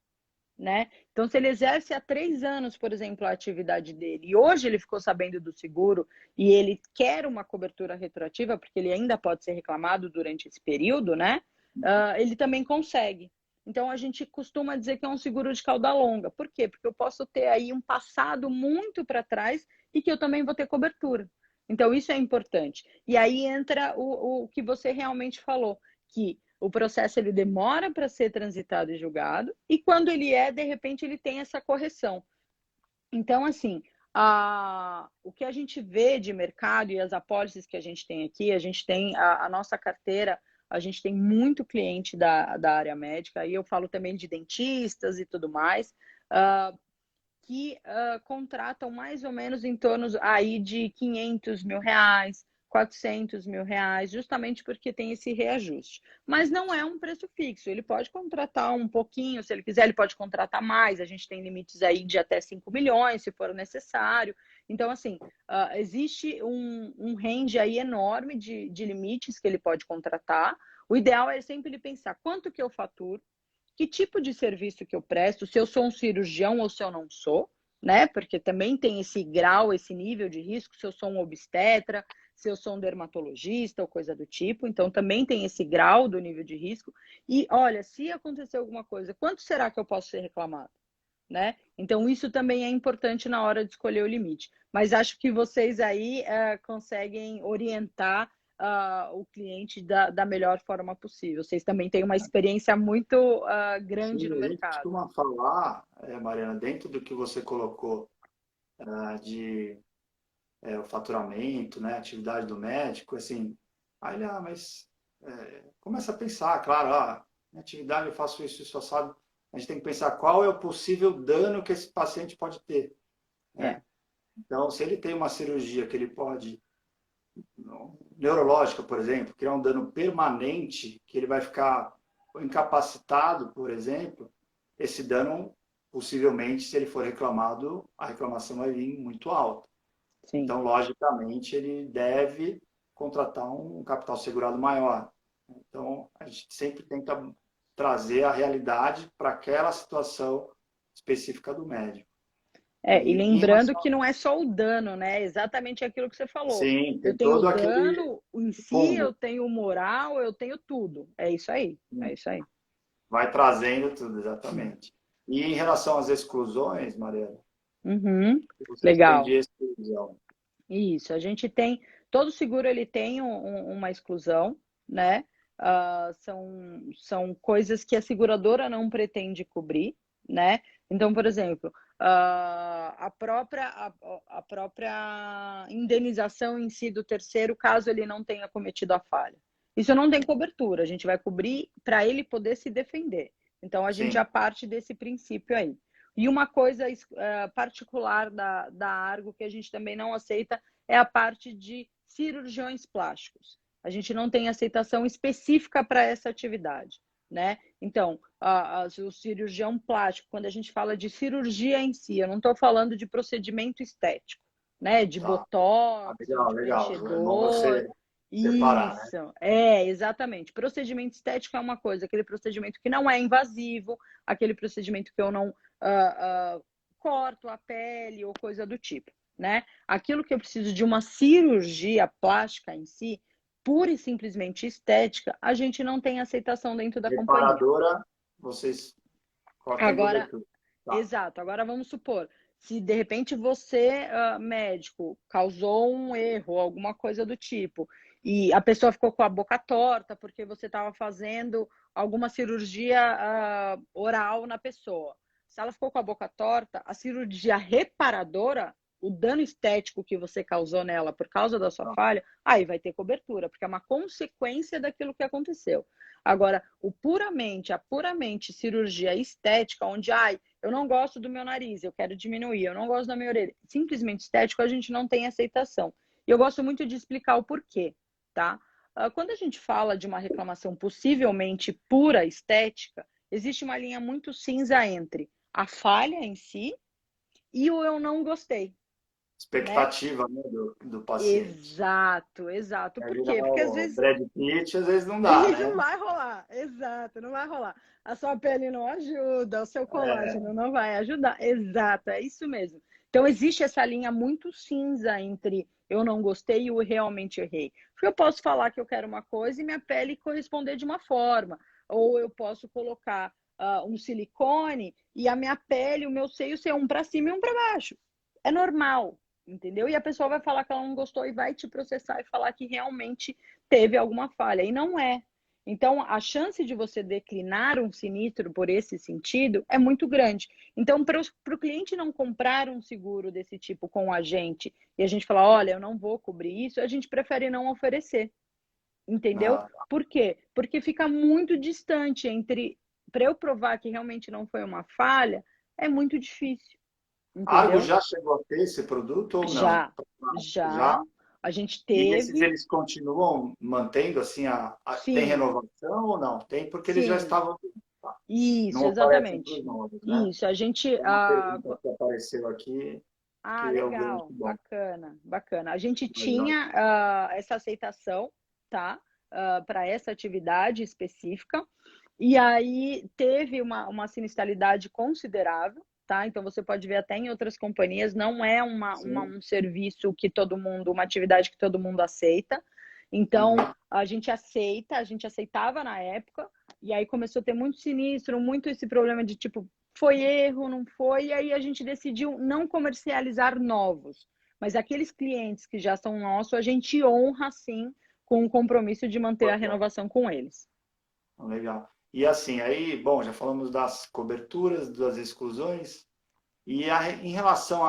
Speaker 2: né? Então, se ele exerce há 3 anos, por exemplo, a atividade dele, e hoje ele ficou sabendo do seguro e ele quer uma cobertura retroativa, porque ele ainda pode ser reclamado durante esse período, né? Ele também consegue. Então, a gente costuma dizer que é um seguro de cauda longa. Por quê? Porque eu posso ter aí um passado muito para trás e que eu também vou ter cobertura. Então, isso é importante. E aí entra o que você realmente falou, que o processo ele demora para ser transitado e julgado, e quando ele de repente, ele tem essa correção. Então, assim, o que a gente vê de mercado e as apólices que a gente tem aqui, a gente tem a nossa carteira, a gente tem muito cliente da área médica, aí eu falo também de dentistas e tudo mais, que contratam mais ou menos em torno aí de 500 mil reais, 400 mil reais, justamente porque tem esse reajuste. Mas não é um preço fixo, ele pode contratar um pouquinho, se ele quiser, ele pode contratar mais, a gente tem limites aí de até 5 milhões, se for necessário. Então, assim, existe um range aí enorme de limites que ele pode contratar. O ideal é sempre ele pensar quanto que eu faturo, que tipo de serviço que eu presto, se eu sou um cirurgião ou se eu não sou, né? Porque também tem esse grau, esse nível de risco, se eu sou um obstetra, se eu sou um dermatologista ou coisa do tipo, então também tem esse grau do nível de risco. E olha, se acontecer alguma coisa, quanto será que eu posso ser reclamado? Né? Então, isso também é importante na hora de escolher o limite. Mas acho que vocês aí conseguem orientar o cliente da melhor forma possível. Vocês também têm uma experiência muito grande
Speaker 1: Sim,
Speaker 2: no
Speaker 1: a gente
Speaker 2: mercado.
Speaker 1: costuma falar, Mariana, dentro do que você colocou de o faturamento, né, atividade do médico, assim, aí ele, mas começa a pensar, claro, minha atividade eu faço isso assado, a gente tem que pensar qual é o possível dano que esse paciente pode ter,
Speaker 2: É,
Speaker 1: né? Então, se ele tem uma cirurgia que ele pode, neurológica, por exemplo, que é um dano permanente, que ele vai ficar incapacitado, por exemplo, esse dano, possivelmente, se ele for reclamado, a reclamação vai vir muito alta.
Speaker 2: sim.
Speaker 1: Então, logicamente, ele deve contratar um capital segurado maior. Então, a gente sempre tenta trazer a realidade para aquela situação específica do médico.
Speaker 2: E
Speaker 1: E em
Speaker 2: lembrando
Speaker 1: relação,
Speaker 2: que não é só o dano, né? É exatamente aquilo que você falou.
Speaker 1: sim,
Speaker 2: Eu
Speaker 1: tem
Speaker 2: tenho o
Speaker 1: todo aquele
Speaker 2: dano em si, eu
Speaker 1: combo,
Speaker 2: tenho o moral, eu tenho tudo. É isso aí, é isso aí.
Speaker 1: vai trazendo tudo, exatamente. E em relação às exclusões, Mariana,
Speaker 2: Uhum,
Speaker 1: vocês têm de
Speaker 2: legal.
Speaker 1: exclusão?
Speaker 2: Isso, a gente tem, todo seguro ele tem uma exclusão, né? São coisas que a seguradora não pretende cobrir, né? Então, por exemplo, a própria indenização em si do terceiro, caso ele não tenha cometido a falha. Isso não tem cobertura, a gente vai cobrir para ele poder se defender. Então, a gente já
Speaker 1: Sim,
Speaker 2: parte desse princípio aí. E uma coisa particular da Argo que a gente também não aceita é a parte de cirurgiões plásticos. A gente não tem aceitação específica para essa atividade, né? Então, o cirurgião plástico, quando a gente fala de cirurgia em si, eu não estou falando de procedimento estético, né? De
Speaker 1: tá.
Speaker 2: botox ou
Speaker 1: Legal,
Speaker 2: de
Speaker 1: legal. É bom
Speaker 2: preenchedor.
Speaker 1: você separar, né?
Speaker 2: Isso, exatamente. Procedimento estético é uma coisa, aquele procedimento que não é invasivo, aquele procedimento que eu não corto a pele ou coisa do tipo, né? Aquilo que eu preciso de uma cirurgia plástica em si, pura e simplesmente estética, a gente não tem aceitação dentro da companhia.
Speaker 1: Reparadora, vocês cortam
Speaker 2: Agora,
Speaker 1: cobertura. Tá.
Speaker 2: exato. Agora vamos supor, se de repente você, médico, causou um erro, alguma coisa do tipo, e a pessoa ficou com a boca torta porque você estava fazendo alguma cirurgia oral na pessoa. Se ela ficou com a boca torta, a cirurgia reparadora, o dano estético que você causou nela por causa da sua
Speaker 1: Tá.
Speaker 2: falha, aí vai ter cobertura, porque é uma consequência daquilo que aconteceu. Agora, a puramente cirurgia estética, onde, eu não gosto do meu nariz, eu quero diminuir, eu não gosto da minha orelha, simplesmente estético, a gente não tem aceitação. E eu gosto muito de explicar o porquê, tá? Quando a gente fala de uma reclamação possivelmente pura estética, existe uma linha muito cinza entre a falha em si e o eu não gostei. né?
Speaker 1: expectativa, né, do paciente.
Speaker 2: Exato, exato.
Speaker 1: É
Speaker 2: Por
Speaker 1: virar
Speaker 2: quê? Porque às
Speaker 1: o
Speaker 2: vezes
Speaker 1: Brad Pitt, às vezes não dá,
Speaker 2: e
Speaker 1: né?
Speaker 2: não vai rolar, exato, não vai rolar. A sua pele não ajuda, o seu
Speaker 1: É,
Speaker 2: colágeno não vai ajudar, exato, é isso mesmo. Então, existe essa linha muito cinza entre eu não gostei e eu realmente errei. Porque eu posso falar que eu quero uma coisa e minha pele corresponder de uma forma, ou eu posso colocar um silicone e a minha pele, o meu seio ser um para cima e um para baixo. É normal, entendeu? E a pessoa vai falar que ela não gostou e vai te processar e falar que realmente teve alguma falha, e não é. Então, a chance de você declinar um sinistro por esse sentido é muito grande. Então, para o cliente não comprar um seguro desse tipo com a gente e a gente falar, olha, eu não vou cobrir isso, a gente prefere não oferecer, entendeu?
Speaker 1: ah,
Speaker 2: Por quê? Porque fica muito distante entre. Para eu provar que realmente não foi uma falha, é muito difícil,
Speaker 1: a Argo
Speaker 2: entendeu?
Speaker 1: já chegou a ter esse produto ou não?
Speaker 2: Já, já,
Speaker 1: Já?
Speaker 2: a gente
Speaker 1: E esses
Speaker 2: teve,
Speaker 1: eles continuam mantendo assim tem
Speaker 2: sim,
Speaker 1: renovação ou não? Tem porque eles já
Speaker 2: sim.
Speaker 1: estavam, tá?
Speaker 2: Isso,
Speaker 1: Não aparecem para os
Speaker 2: exatamente.
Speaker 1: novos, né?
Speaker 2: Isso, a gente.
Speaker 1: Tem uma pergunta que apareceu aqui que eu vi muito
Speaker 2: Legal,
Speaker 1: bom.
Speaker 2: bacana, bacana. A gente
Speaker 1: Legal.
Speaker 2: tinha essa aceitação, tá? Para essa atividade específica, e aí teve uma sinistralidade considerável, tá? Então você pode ver até em outras companhias, não é
Speaker 1: Sim.
Speaker 2: um serviço que todo mundo, uma atividade que todo mundo aceita. Então
Speaker 1: Uhum.
Speaker 2: a gente aceita, a gente aceitava na época, e aí começou a ter muito sinistro, muito esse problema de tipo, foi erro, não foi, e aí a gente decidiu não comercializar novos. Mas aqueles clientes que já são nossos, a gente honra sim com o compromisso de manter a
Speaker 1: Importante.
Speaker 2: renovação com eles.
Speaker 1: Legal. E assim, aí, bom, já falamos das coberturas, das exclusões, e em relação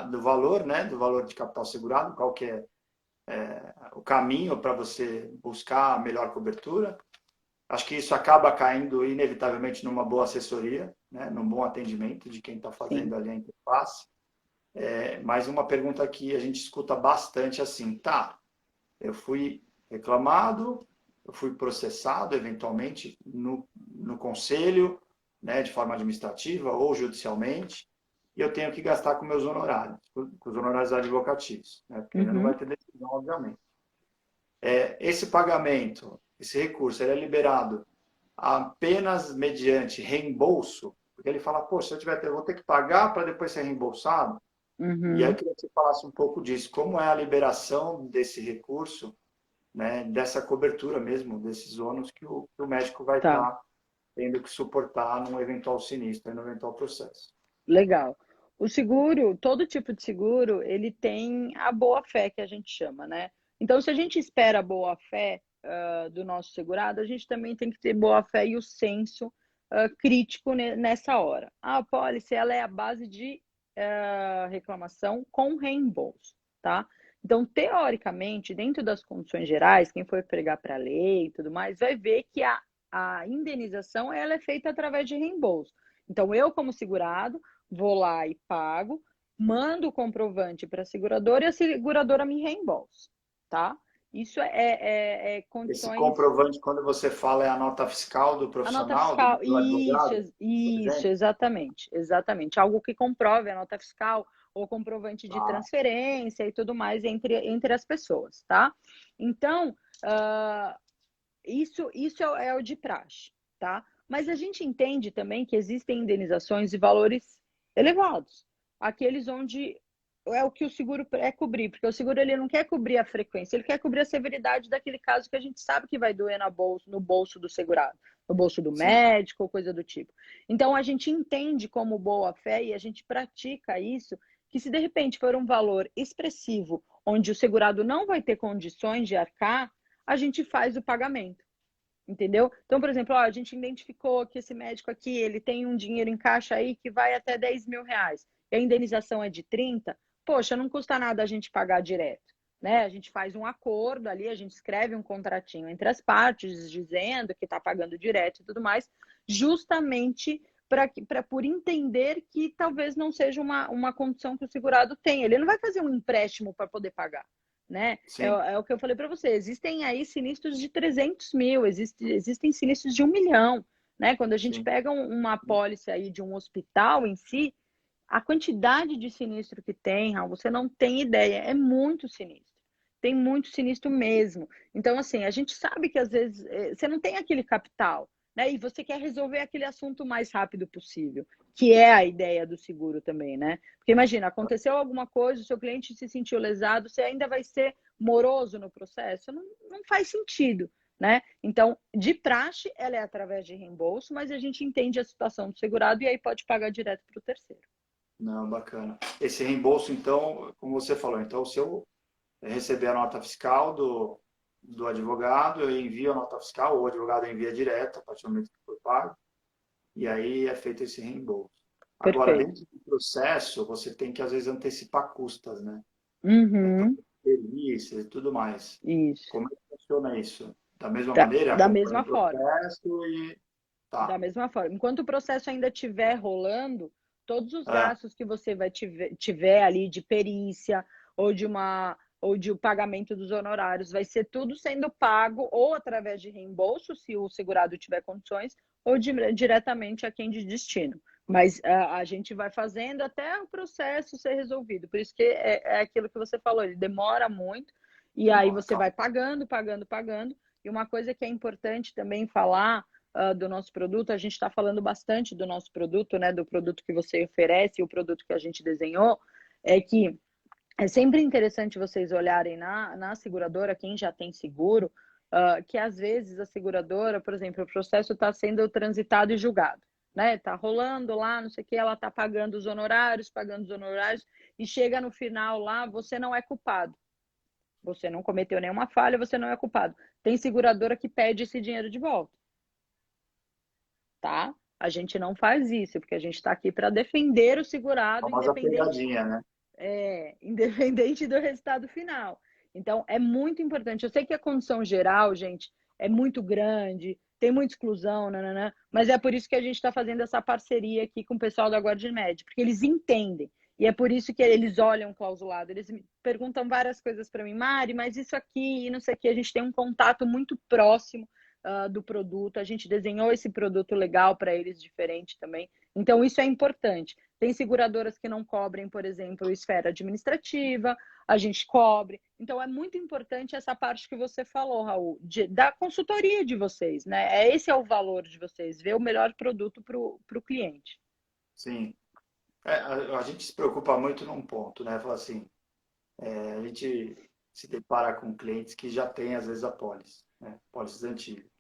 Speaker 1: do valor, né, do valor de capital segurado, qual que é o caminho para você buscar a melhor cobertura? Acho que isso acaba caindo inevitavelmente numa boa assessoria, né, num bom atendimento de quem está
Speaker 2: Sim.
Speaker 1: fazendo ali a interface. Mas uma pergunta que a gente escuta bastante assim, tá, eu fui reclamado, eu fui processado eventualmente no conselho, né, de forma administrativa ou judicialmente, e eu tenho que gastar com meus honorários, com os honorários advocatícios, né, porque ainda não vai
Speaker 2: Uhum.
Speaker 1: ter decisão, obviamente. Esse pagamento, esse recurso, ele é liberado apenas mediante reembolso, porque ele fala, poxa, se eu vou ter que pagar para depois ser reembolsado. E aí eu
Speaker 2: Uhum.
Speaker 1: queria que você falasse um pouco disso, como é a liberação desse recurso, né, dessa cobertura mesmo, desses ônus que o médico vai
Speaker 2: Tá.
Speaker 1: estar tendo que suportar num eventual sinistro, num eventual processo.
Speaker 2: Legal. O seguro, todo tipo de seguro, ele tem a boa-fé que a gente chama, né? Então, se a gente espera a boa-fé do nosso segurado, a gente também tem que ter boa-fé e o senso crítico nessa hora. A apólice, ela é a base de reclamação com reembolso, tá? Então, teoricamente, dentro das condições gerais, quem for pregar para a lei e tudo mais, vai ver que a indenização ela é feita através de reembolso. Então, eu, como segurado, vou lá e pago, mando o comprovante para a seguradora e a seguradora me reembolsa, tá? Isso é
Speaker 1: Esse
Speaker 2: condições.
Speaker 1: comprovante, quando você fala, é a nota fiscal do
Speaker 2: A nota
Speaker 1: profissional,
Speaker 2: fiscal,
Speaker 1: do
Speaker 2: isso,
Speaker 1: advogado, por
Speaker 2: isso,
Speaker 1: exemplo?
Speaker 2: exatamente, exatamente. Algo que comprove a nota fiscal ou comprovante de
Speaker 1: Ah,
Speaker 2: transferência e tudo mais entre as pessoas, tá? Então, isso é o de praxe, tá? Mas a gente entende também que existem indenizações de valores elevados, aqueles onde é o que o seguro é cobrir, porque o seguro ele não quer cobrir a frequência, ele quer cobrir a severidade daquele caso que a gente sabe que vai doer no bolso do segurado, no bolso do
Speaker 1: sim.
Speaker 2: médico ou coisa do tipo. Então a gente entende como boa fé e a gente pratica isso, que se de repente for um valor expressivo, onde o segurado não vai ter condições de arcar, a gente faz o pagamento, entendeu? Então, por exemplo, ó, a gente identificou que esse médico aqui, ele tem um dinheiro em caixa aí que vai até 10 mil reais, e a indenização é de 30, poxa, não custa nada a gente pagar direto, né? A gente faz um acordo ali, a gente escreve um contratinho entre as partes, dizendo que está pagando direto e tudo mais, justamente por entender que talvez não seja uma condição que o segurado tem. Ele não vai fazer um empréstimo para poder pagar, né?
Speaker 1: Sim,
Speaker 2: O que eu falei para você. Existem aí sinistros de 300 mil, existem sinistros de 1 milhão, né? Quando a gente
Speaker 1: sim.
Speaker 2: pega uma apólice aí de um hospital em si, A quantidade de sinistro que tem, Raul, você não tem ideia, é muito sinistro. Tem muito sinistro mesmo. Então, assim, a gente sabe que às vezes você não tem aquele capital, né? E você quer resolver aquele assunto o mais rápido possível, que é a ideia do seguro também, né? Porque imagina, aconteceu alguma coisa, o seu cliente se sentiu lesado, você ainda vai ser moroso no processo? Não faz sentido, né? Então, de praxe, ela é através de reembolso, mas a gente entende a situação do segurado e aí pode pagar direto para o terceiro.
Speaker 1: Não, bacana. Esse reembolso, então, como você falou, então, se eu receber a nota fiscal do advogado, eu envio a nota fiscal, ou o advogado envia direto, a partir do momento que for pago, e aí é feito esse reembolso. Agora,
Speaker 2: Perfeito.
Speaker 1: dentro do processo, você tem que, às vezes, antecipar custas, né? Então,
Speaker 2: Uhum,
Speaker 1: perícia e tudo mais.
Speaker 2: isso.
Speaker 1: Como é que funciona isso? Da mesma
Speaker 2: Da,
Speaker 1: maneira,
Speaker 2: da
Speaker 1: acompanha
Speaker 2: mesma
Speaker 1: o
Speaker 2: forma.
Speaker 1: processo e
Speaker 2: Da
Speaker 1: tá.
Speaker 2: mesma forma. Enquanto o processo ainda estiver rolando, todos os
Speaker 1: É,
Speaker 2: gastos que você vai tiver ali de perícia ou de uma ou de o pagamento dos honorários, vai ser tudo sendo pago ou através de reembolso, se o segurado tiver condições, ou diretamente a quem de destino. Mas a gente vai fazendo até o processo ser resolvido. Por isso que é aquilo que você falou, ele demora muito, e aí
Speaker 1: demora,
Speaker 2: você vai
Speaker 1: calma.
Speaker 2: pagando, pagando, pagando. E uma coisa que é importante também falar do nosso produto, a gente está falando bastante do nosso produto, né, do produto que você oferece e o produto que a gente desenhou, é que é sempre interessante vocês olharem na seguradora, quem já tem seguro, que às vezes a seguradora, por exemplo, o processo está sendo transitado e julgado, né? Está rolando lá, não sei o que, ela está pagando os honorários, e chega no final lá, você não é culpado. Você não cometeu nenhuma falha, você não é culpado. Tem seguradora que pede esse dinheiro de volta, tá? A gente não faz isso, porque a gente está aqui para defender o
Speaker 1: A
Speaker 2: segurado,
Speaker 1: famosa
Speaker 2: independente,
Speaker 1: pegadinha, né?
Speaker 2: independente do resultado final. Então, é muito importante. Eu sei que a condição geral, gente, é muito grande, tem muita exclusão, nananã, mas é por isso que a gente está fazendo essa parceria aqui com o pessoal da Guardimed, porque eles entendem. E é por isso que eles olham o clausulado. Eles me perguntam várias coisas para mim, Mari, mas isso aqui, e não sei o que, a gente tem um contato muito próximo do produto, a gente desenhou esse produto legal para eles, diferente também. Então, isso é importante. Tem seguradoras que não cobrem, por exemplo, esfera administrativa, a gente cobre. Então, é muito importante essa parte que você falou, Raul, da consultoria de vocês, né? Esse é o valor de vocês, ver o melhor produto para o cliente.
Speaker 1: Sim. A gente se preocupa muito num ponto, né? Fala assim, a gente se depara com clientes que já têm, às vezes, a pólice, né? Pólices antigas.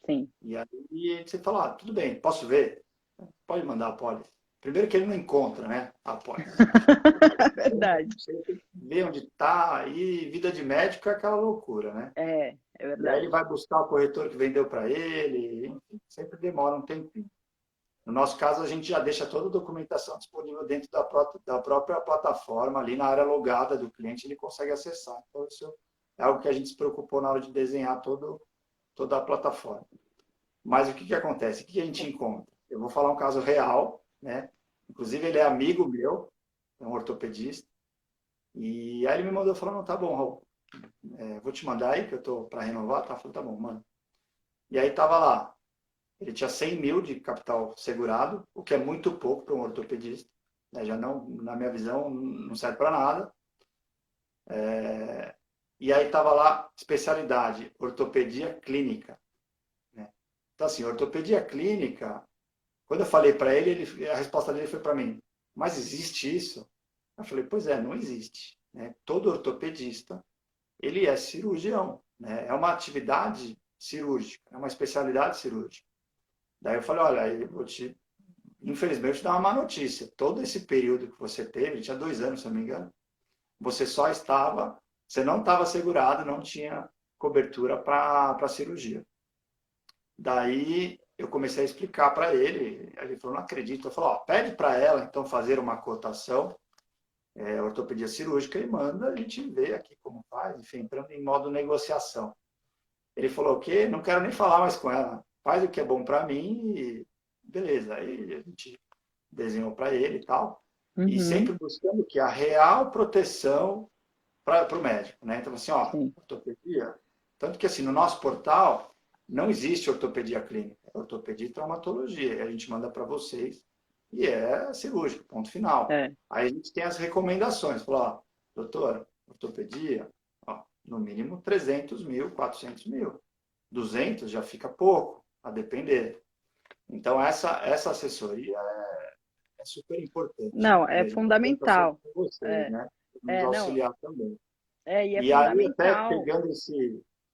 Speaker 2: Sim.
Speaker 1: E aí você fala, tudo bem, posso ver? Pode mandar a pólice. Primeiro que ele não encontra, né? A pólice.
Speaker 2: Verdade.
Speaker 1: Você tem que ver onde está, e vida de médico é aquela loucura, né?
Speaker 2: É
Speaker 1: E aí ele
Speaker 2: verdade.
Speaker 1: vai buscar o corretor que vendeu para ele, enfim, sempre demora um tempinho. No nosso caso, a gente já deixa toda a documentação disponível dentro da própria plataforma, ali na área logada do cliente, ele consegue acessar. Então, isso é algo que a gente se preocupou na hora de desenhar toda a plataforma. Mas o que, que acontece? O que a gente encontra? Eu vou falar um caso real, né? Inclusive, ele é amigo meu, é um ortopedista, e aí ele me mandou falando, tá bom, Raul, vou te mandar aí, que eu tô para renovar, tá? Eu falei, tá bom, mano. E aí tava lá, ele tinha 100 mil de capital segurado, o que é muito pouco para um ortopedista, né? Já não, na minha visão, não serve para nada. E aí tava lá, especialidade, ortopedia clínica, né? Então assim, ortopedia clínica, quando eu falei para ele, a resposta dele foi para mim, mas existe isso? Eu falei, pois é, não existe, né? Todo ortopedista, ele é cirurgião, né? É uma atividade cirúrgica, é uma especialidade cirúrgica. Daí eu falei, olha, eu vou te, infelizmente, dar uma má notícia. Todo esse período que você teve, tinha 2 anos, se eu não me engano, você só estava, você não estava segurado, não tinha cobertura para cirurgia. Daí eu comecei a explicar para ele, ele falou, não acredito. Eu falei, ó, pede para ela, então, fazer uma cotação, ortopedia cirúrgica, e manda, a gente vê aqui como faz, enfim, entrando em modo negociação. Ele falou, o quê? Não quero nem falar mais com ela. Faz o que é bom para mim e beleza. Aí a gente desenhou para ele e tal. E
Speaker 2: Uhum,
Speaker 1: sempre buscando que a real proteção para o médico, né? Então, assim, ó,
Speaker 2: sim.
Speaker 1: ortopedia. Tanto que, assim, no nosso portal não existe ortopedia clínica, é ortopedia e traumatologia. E a gente manda para vocês. e é cirúrgico, ponto final.
Speaker 2: É.
Speaker 1: Aí a gente tem as recomendações, fala, ó, doutor, ortopedia, ó, no mínimo 300 mil, 400 mil. 200 já fica pouco, a depender. Então, essa assessoria é super importante
Speaker 2: Não, é
Speaker 1: mesmo. Eu estou sempre
Speaker 2: fundamental.
Speaker 1: com vocês,
Speaker 2: É,
Speaker 1: né? Nos
Speaker 2: não,
Speaker 1: auxiliar também.
Speaker 2: e é
Speaker 1: E aí, até
Speaker 2: fundamental.
Speaker 1: pegando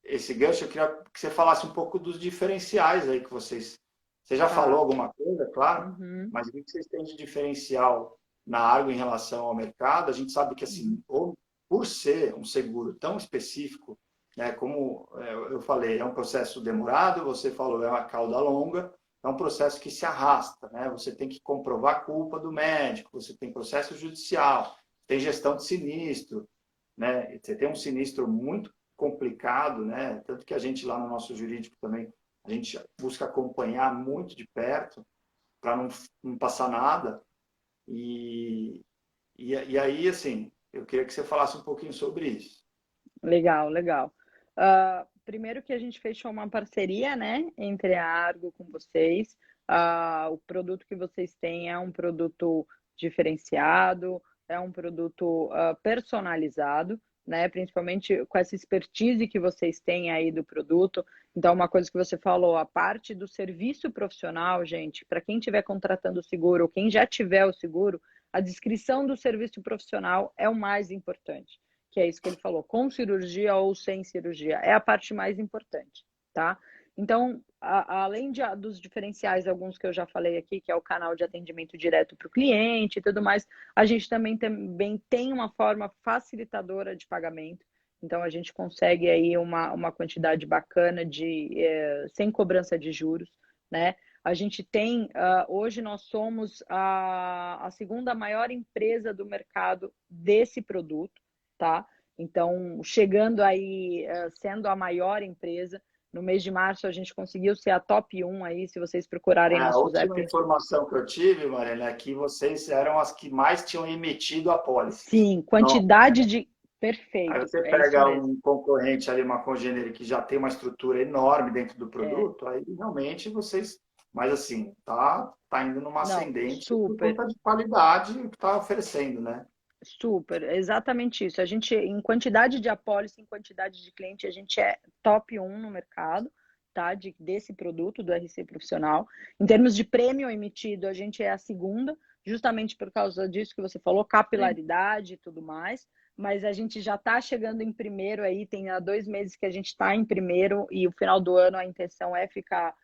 Speaker 1: esse gancho, eu queria que você falasse um pouco dos diferenciais aí que vocês... Você já falou
Speaker 2: Tá.
Speaker 1: alguma coisa, claro,
Speaker 2: Uhum,
Speaker 1: mas o que vocês têm de diferencial na Argo em relação ao mercado? A gente sabe que,
Speaker 2: uhum.
Speaker 1: assim, por ser um seguro tão específico, né, como eu falei, é um processo demorado, você falou, é uma cauda longa, é um processo que se arrasta, né? Você tem que comprovar a culpa do médico, você tem processo judicial, tem gestão de sinistro, né? Você tem um sinistro muito complicado, né? Tanto que a gente lá no nosso jurídico também, a gente busca acompanhar muito de perto para não passar nada. E aí, assim, eu queria que você falasse um pouquinho sobre isso.
Speaker 2: Legal, legal. Primeiro que a gente fechou uma parceria, né, entre a Argo com vocês. O produto que vocês têm é um produto diferenciado, é um produto personalizado, né, principalmente com essa expertise que vocês têm aí do produto. Então, uma coisa que você falou, a parte do serviço profissional, gente, para quem estiver contratando o seguro ou quem já tiver o seguro, a descrição do serviço profissional é o mais importante, que é isso que ele falou, com cirurgia ou sem cirurgia, é a parte mais importante, tá? Então, além dos diferenciais, alguns que eu já falei aqui, que é o canal de atendimento direto para o cliente e tudo mais, a gente também tem uma forma facilitadora de pagamento. Então, a gente consegue aí uma quantidade bacana sem cobrança de juros, né? A gente tem, hoje nós somos a segunda maior empresa do mercado desse produto, tá? Então, chegando aí, sendo a maior empresa, no mês de março a gente conseguiu ser a top 1 aí, se vocês procurarem
Speaker 1: A
Speaker 2: nossos
Speaker 1: última
Speaker 2: apps.
Speaker 1: informação que eu tive, Mariana, é que vocês eram as que mais tinham emitido apólices.
Speaker 2: Sim,
Speaker 1: Não.
Speaker 2: quantidade de...
Speaker 1: Aí
Speaker 2: Perfeito,
Speaker 1: você
Speaker 2: é isso
Speaker 1: pega
Speaker 2: mesmo.
Speaker 1: um concorrente ali, uma congênere que já tem uma estrutura enorme dentro do
Speaker 2: É,
Speaker 1: produto, aí realmente vocês. Mas assim, tá indo numa
Speaker 2: não,
Speaker 1: ascendente por
Speaker 2: super.
Speaker 1: conta de qualidade que está oferecendo, né?
Speaker 2: Super, é exatamente isso. A gente, em quantidade de apólice, em quantidade de cliente, a gente é top 1 no mercado, tá? Desse produto, do RC Profissional. Em termos de prêmio emitido, a gente é a segunda, justamente por causa disso que você falou,
Speaker 1: Sim.
Speaker 2: capilaridade e tudo mais. Mas a gente já está chegando em primeiro aí, tem há 2 meses que a gente está em primeiro, e o final do ano a intenção é ficar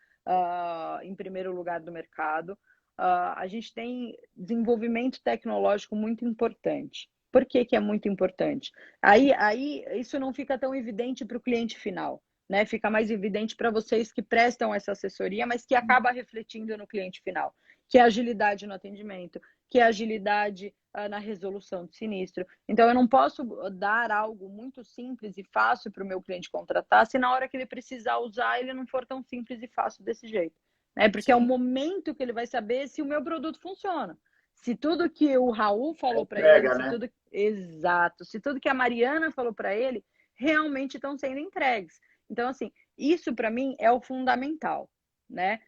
Speaker 2: em primeiro lugar do mercado. A gente tem desenvolvimento tecnológico muito importante. Por que que é muito importante? Aí isso não fica tão evidente para o cliente final, né? Fica mais evidente para vocês que prestam essa assessoria, mas que acaba refletindo no cliente final, que é agilidade no atendimento, que é agilidade na resolução de sinistro. Então, eu não posso dar algo muito simples e fácil para o meu cliente contratar, se na hora que ele precisar usar, ele não for tão simples e fácil desse jeito, né? Porque é o
Speaker 1: Sim.
Speaker 2: momento que ele vai saber se o meu produto funciona. Se tudo que o Raul
Speaker 1: É
Speaker 2: falou para ele,
Speaker 1: entrega,
Speaker 2: se
Speaker 1: né?
Speaker 2: tudo exato, se tudo que a Mariana falou para ele, realmente estão sendo entregues. Então, assim, isso para mim é o fundamental, né?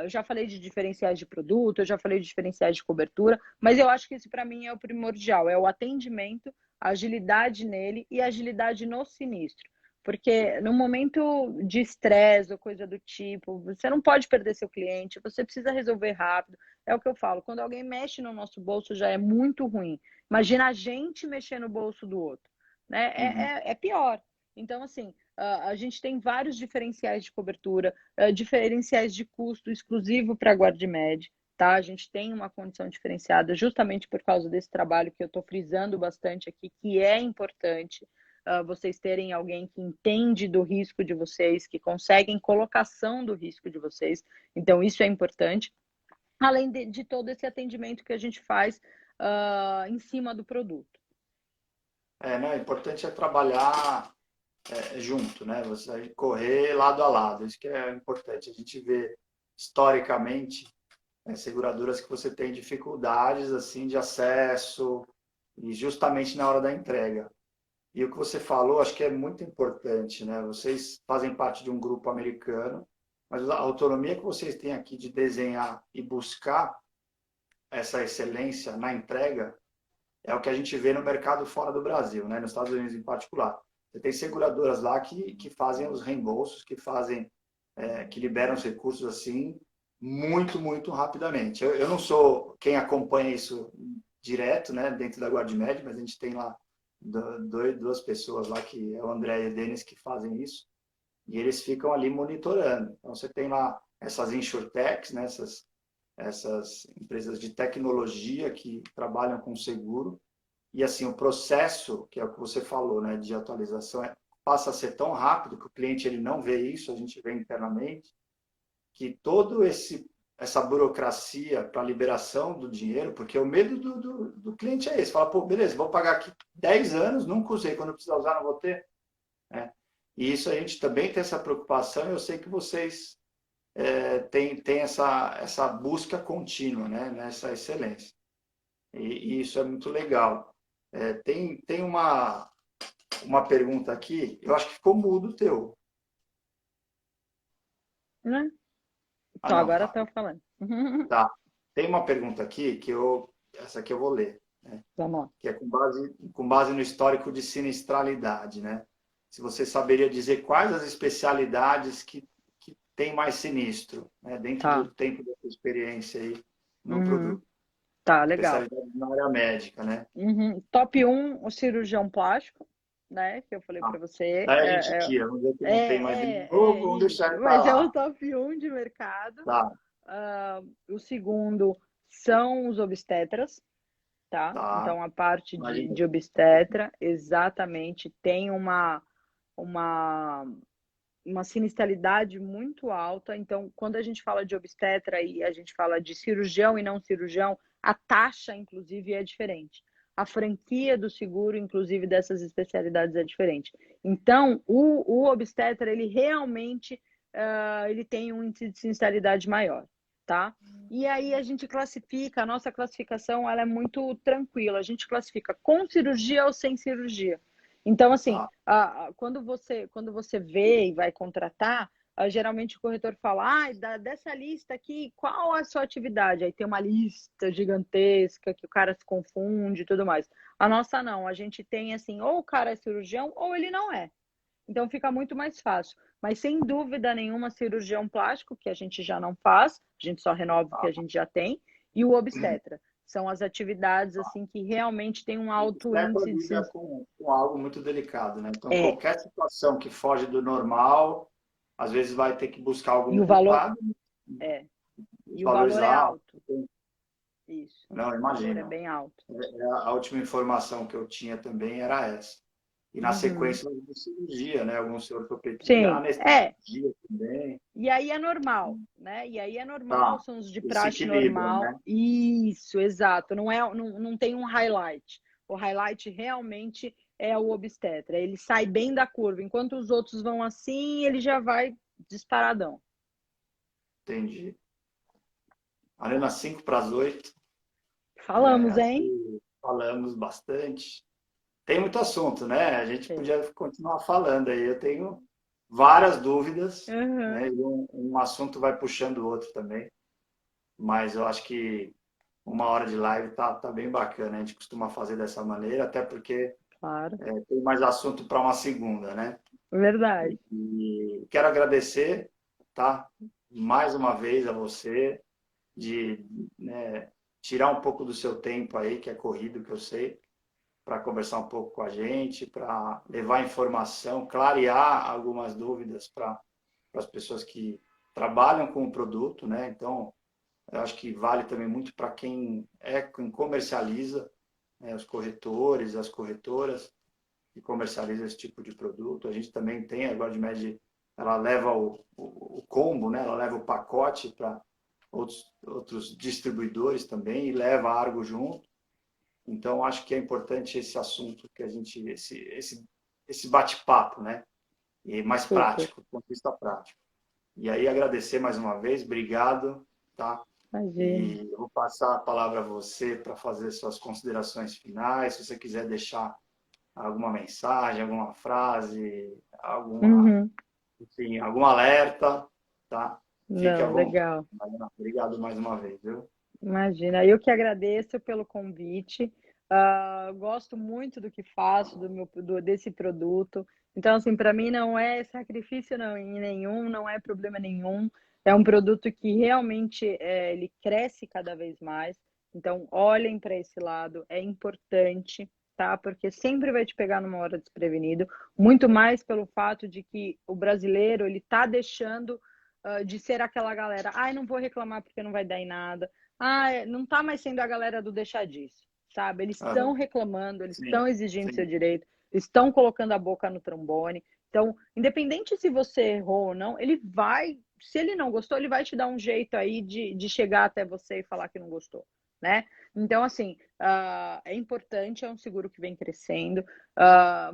Speaker 2: Eu já falei de diferenciais de produto, eu já falei de diferenciais de cobertura, mas eu acho que isso para mim é o primordial, é o atendimento, a agilidade nele e a agilidade no sinistro. Porque no momento de estresse ou coisa do tipo, você não pode perder seu cliente, você precisa resolver rápido. É o que eu falo, quando alguém mexe no nosso bolso já é muito ruim. Imagina a gente mexer no bolso do outro, né?
Speaker 1: Uhum.
Speaker 2: É pior. Então, assim, a gente tem vários diferenciais de cobertura, diferenciais de custo exclusivo para a GuardMed, tá? A gente tem uma condição diferenciada justamente por causa desse trabalho que eu estou frisando bastante aqui, que é importante vocês terem alguém que entende do risco de vocês, que conseguem colocação do risco de vocês. Então, isso é importante. Além de todo esse atendimento que a gente faz em cima do produto.
Speaker 1: Né? O importante é trabalhar junto, né? Você correr lado a lado. Isso que é importante. A gente vê historicamente seguradoras que você tem dificuldades assim de acesso e justamente na hora da entrega. E o que você falou, acho que é muito importante, né? Vocês fazem parte de um grupo americano, mas a autonomia que vocês têm aqui de desenhar e buscar essa excelência na entrega é o que a gente vê no mercado fora do Brasil, né? Nos Estados Unidos em particular. Você tem seguradoras lá que fazem os reembolsos, que fazem, que liberam os recursos assim muito, muito rapidamente. Eu não sou quem acompanha isso direto, né, dentro da Guardmed, mas a gente tem lá duas pessoas lá, que é o André e o Denis, que fazem isso, e eles ficam ali monitorando. Então, você tem lá essas insurtechs, né, essas empresas de tecnologia que trabalham com seguro, e assim, o processo, que é o que você falou, né, de atualização, passa a ser tão rápido que o cliente ele não vê isso, a gente vê internamente, que todo essa burocracia para liberação do dinheiro, porque o medo do cliente é esse, fala, pô, beleza, vou pagar aqui 10 anos, nunca usei, quando eu precisar usar não vou ter, né? E isso a gente também tem essa preocupação, eu sei que vocês têm essa busca contínua, né, nessa excelência. E isso é muito legal. Tem uma pergunta aqui, eu acho que ficou mudo o teu.
Speaker 2: Né?
Speaker 1: Ah,
Speaker 2: Então,
Speaker 1: não,
Speaker 2: agora
Speaker 1: tá.
Speaker 2: estou falando.
Speaker 1: Tá. Tem uma pergunta aqui essa aqui eu vou ler, né?
Speaker 2: Vamos lá.
Speaker 1: Que é com base no histórico de sinistralidade, né? Se você saberia dizer quais as especialidades que tem mais sinistro, né? Dentro
Speaker 2: Tá.
Speaker 1: do tempo da sua experiência aí no
Speaker 2: Uhum.
Speaker 1: produto.
Speaker 2: Tá, legal.
Speaker 1: Especialidade na área médica, né?
Speaker 2: Uhum. Top um, o cirurgião plástico, né? Que eu falei
Speaker 1: Tá.
Speaker 2: para você.
Speaker 1: Daí a gente tira, vamos dizer que não tem mais nenhum novo,
Speaker 2: É
Speaker 1: vamos deixar
Speaker 2: isso.
Speaker 1: ele para
Speaker 2: Mas é o
Speaker 1: lá.
Speaker 2: top um de mercado.
Speaker 1: Tá,
Speaker 2: O segundo são os obstetras, tá?
Speaker 1: tá.
Speaker 2: Então, a parte
Speaker 1: Imagina.
Speaker 2: de obstetra, exatamente, tem uma, uma sinistralidade muito alta. Então, quando a gente fala de obstetra e a gente fala de cirurgião e não cirurgião, a taxa, inclusive, é diferente. A franquia do seguro, inclusive, dessas especialidades é diferente. Então, o obstetra, ele realmente ele tem um índice de sinistralidade maior, tá? E aí a gente classifica, a nossa classificação ela é muito tranquila. A gente classifica com cirurgia ou sem cirurgia. Então, assim,
Speaker 1: Tá.
Speaker 2: quando você vê e vai contratar, geralmente o corretor fala, dessa lista aqui, qual a sua atividade? Aí tem uma lista gigantesca que o cara se confunde e tudo mais. A nossa não, a gente tem assim, ou o cara é cirurgião ou ele não é. Então fica muito mais fácil. Mas sem dúvida nenhuma, cirurgião plástico, que a gente já não faz, a gente só renova o que a gente já tem, e o obstetra. São as atividades assim que realmente tem um
Speaker 1: O
Speaker 2: alto
Speaker 1: certo
Speaker 2: índice
Speaker 1: lida
Speaker 2: de.
Speaker 1: com algo muito delicado, né? Então,
Speaker 2: É,
Speaker 1: qualquer situação que foge do normal, às vezes vai ter que buscar
Speaker 2: e
Speaker 1: algum
Speaker 2: o valor
Speaker 1: culpado,
Speaker 2: é, e o valor é
Speaker 1: valorizar.
Speaker 2: alto. Isso.
Speaker 1: Não,
Speaker 2: O valor é
Speaker 1: imagina.
Speaker 2: bem alto.
Speaker 1: A última informação que eu tinha também era essa. E na
Speaker 2: Uhum.
Speaker 1: sequência de cirurgia, né? Alguns ortopedia,
Speaker 2: Sim,
Speaker 1: anestesia também.
Speaker 2: E aí é normal, né? E aí é normal,
Speaker 1: Tá.
Speaker 2: são os de
Speaker 1: E se
Speaker 2: praxe
Speaker 1: equilibram,
Speaker 2: normal.
Speaker 1: né?
Speaker 2: Isso, exato. Não tem um highlight. O highlight realmente é o obstetra. Ele sai bem da curva. Enquanto os outros vão assim, ele já vai disparadão.
Speaker 1: Entendi. Arena 5 para as 8.
Speaker 2: Falamos,
Speaker 1: Acho
Speaker 2: hein?
Speaker 1: que falamos bastante. Tem muito assunto, né? A gente
Speaker 2: É.
Speaker 1: podia continuar falando aí. Eu tenho várias dúvidas, né?
Speaker 2: Uhum.
Speaker 1: E um assunto vai puxando o outro também. Mas eu acho que 1 hora de live tá bem bacana. A gente costuma fazer dessa maneira, até porque
Speaker 2: Claro.
Speaker 1: tem mais assunto para uma segunda, né?
Speaker 2: Verdade.
Speaker 1: E quero agradecer, tá? Mais uma vez a você de, né, tirar um pouco do seu tempo aí, que é corrido, que eu sei, para conversar um pouco com a gente, para levar informação, clarear algumas dúvidas para as pessoas que trabalham com o produto, né? Então, eu acho que vale também muito para quem comercializa, né? Os corretores, as corretoras que comercializa esse tipo de produto. A gente também tem, a GuardMed, ela leva o combo, né? Ela leva o pacote para outros distribuidores também e leva a Argo junto. Então, acho que é importante esse assunto que a gente, esse bate-papo, né? E mais
Speaker 2: Super.
Speaker 1: prático, do ponto de vista prático. E aí, agradecer mais uma vez, obrigado, tá?
Speaker 2: Imagina.
Speaker 1: E eu vou passar a palavra a você para fazer suas considerações finais. Se você quiser deixar alguma mensagem, alguma frase,
Speaker 2: Uhum.
Speaker 1: enfim, algum alerta, tá? Fique à
Speaker 2: Não,
Speaker 1: vontade.
Speaker 2: legal.
Speaker 1: Obrigado mais uma vez, viu?
Speaker 2: Imagina, eu que agradeço pelo convite. Gosto muito do que faço, desse produto. Então, assim, para mim não é sacrifício não, em nenhum, não é problema nenhum. É um produto que realmente ele cresce cada vez mais. Então, olhem para esse lado, é importante, tá? Porque sempre vai te pegar numa hora desprevenido. Muito mais pelo fato de que o brasileiro ele tá deixando de ser aquela galera, ai, não vou reclamar porque não vai dar em nada. Não tá mais sendo a galera do deixar disso, sabe? Eles estão
Speaker 1: Aham.
Speaker 2: reclamando, eles
Speaker 1: Sim,
Speaker 2: estão exigindo seu
Speaker 1: sim.
Speaker 2: direito, eles estão colocando a boca no trombone. Então, independente se você errou ou não, ele vai, se ele não gostou, ele vai te dar um jeito aí de chegar até você e falar que não gostou, né? Então, assim, é importante, é um seguro que vem crescendo.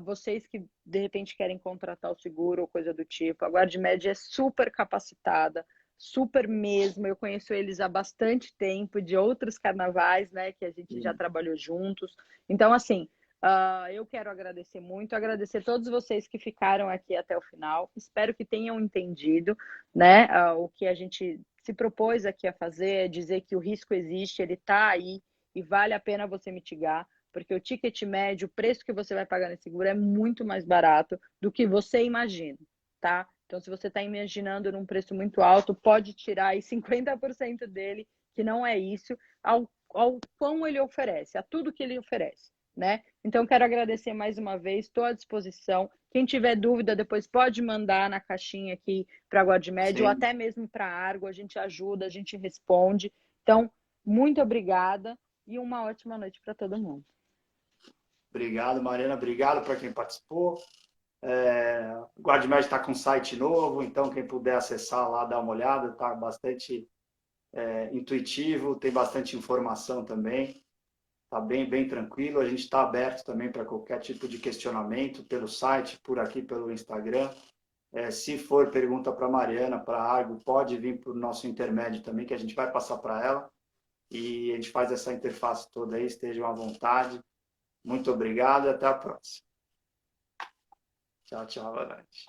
Speaker 2: Vocês que de repente querem contratar o seguro ou coisa do tipo, a Guardimed é super capacitada, super mesmo. Eu conheço eles há bastante tempo, de outros carnavais, né, que a gente já
Speaker 1: Sim.
Speaker 2: trabalhou juntos. Então, assim, eu quero agradecer muito, agradecer a todos vocês que ficaram aqui até o final. Espero que tenham entendido, né, o que a gente se propôs aqui a fazer, é dizer que o risco existe, ele está aí e vale a pena você mitigar, porque o ticket médio, o preço que você vai pagar nesse seguro é muito mais barato do que você imagina, tá? Então, se você está imaginando num preço muito alto, pode tirar aí 50% dele, que não é isso, ao quão ele oferece, a tudo que ele oferece, né? Então, quero agradecer mais uma vez, estou à disposição. Quem tiver dúvida, depois pode mandar na caixinha aqui para a Guardimed ou
Speaker 1: Sim.
Speaker 2: até mesmo para a Argo, a gente ajuda, a gente responde. Então, muito obrigada e uma ótima noite para todo mundo.
Speaker 1: Obrigado, Mariana. Obrigado para quem participou. O Guardmed está com um site novo, então quem puder acessar lá, dar uma olhada, está bastante intuitivo, tem bastante informação também, está bem tranquilo. A gente está aberto também para qualquer tipo de questionamento pelo site, por aqui, pelo Instagram. Se for pergunta para a Mariana, para a Argo, pode vir para o nosso intermédio também, que a gente vai passar para ela e a gente faz essa interface toda aí, estejam à vontade. Muito obrigado e até a próxima. Tchau, tchau, boa noite.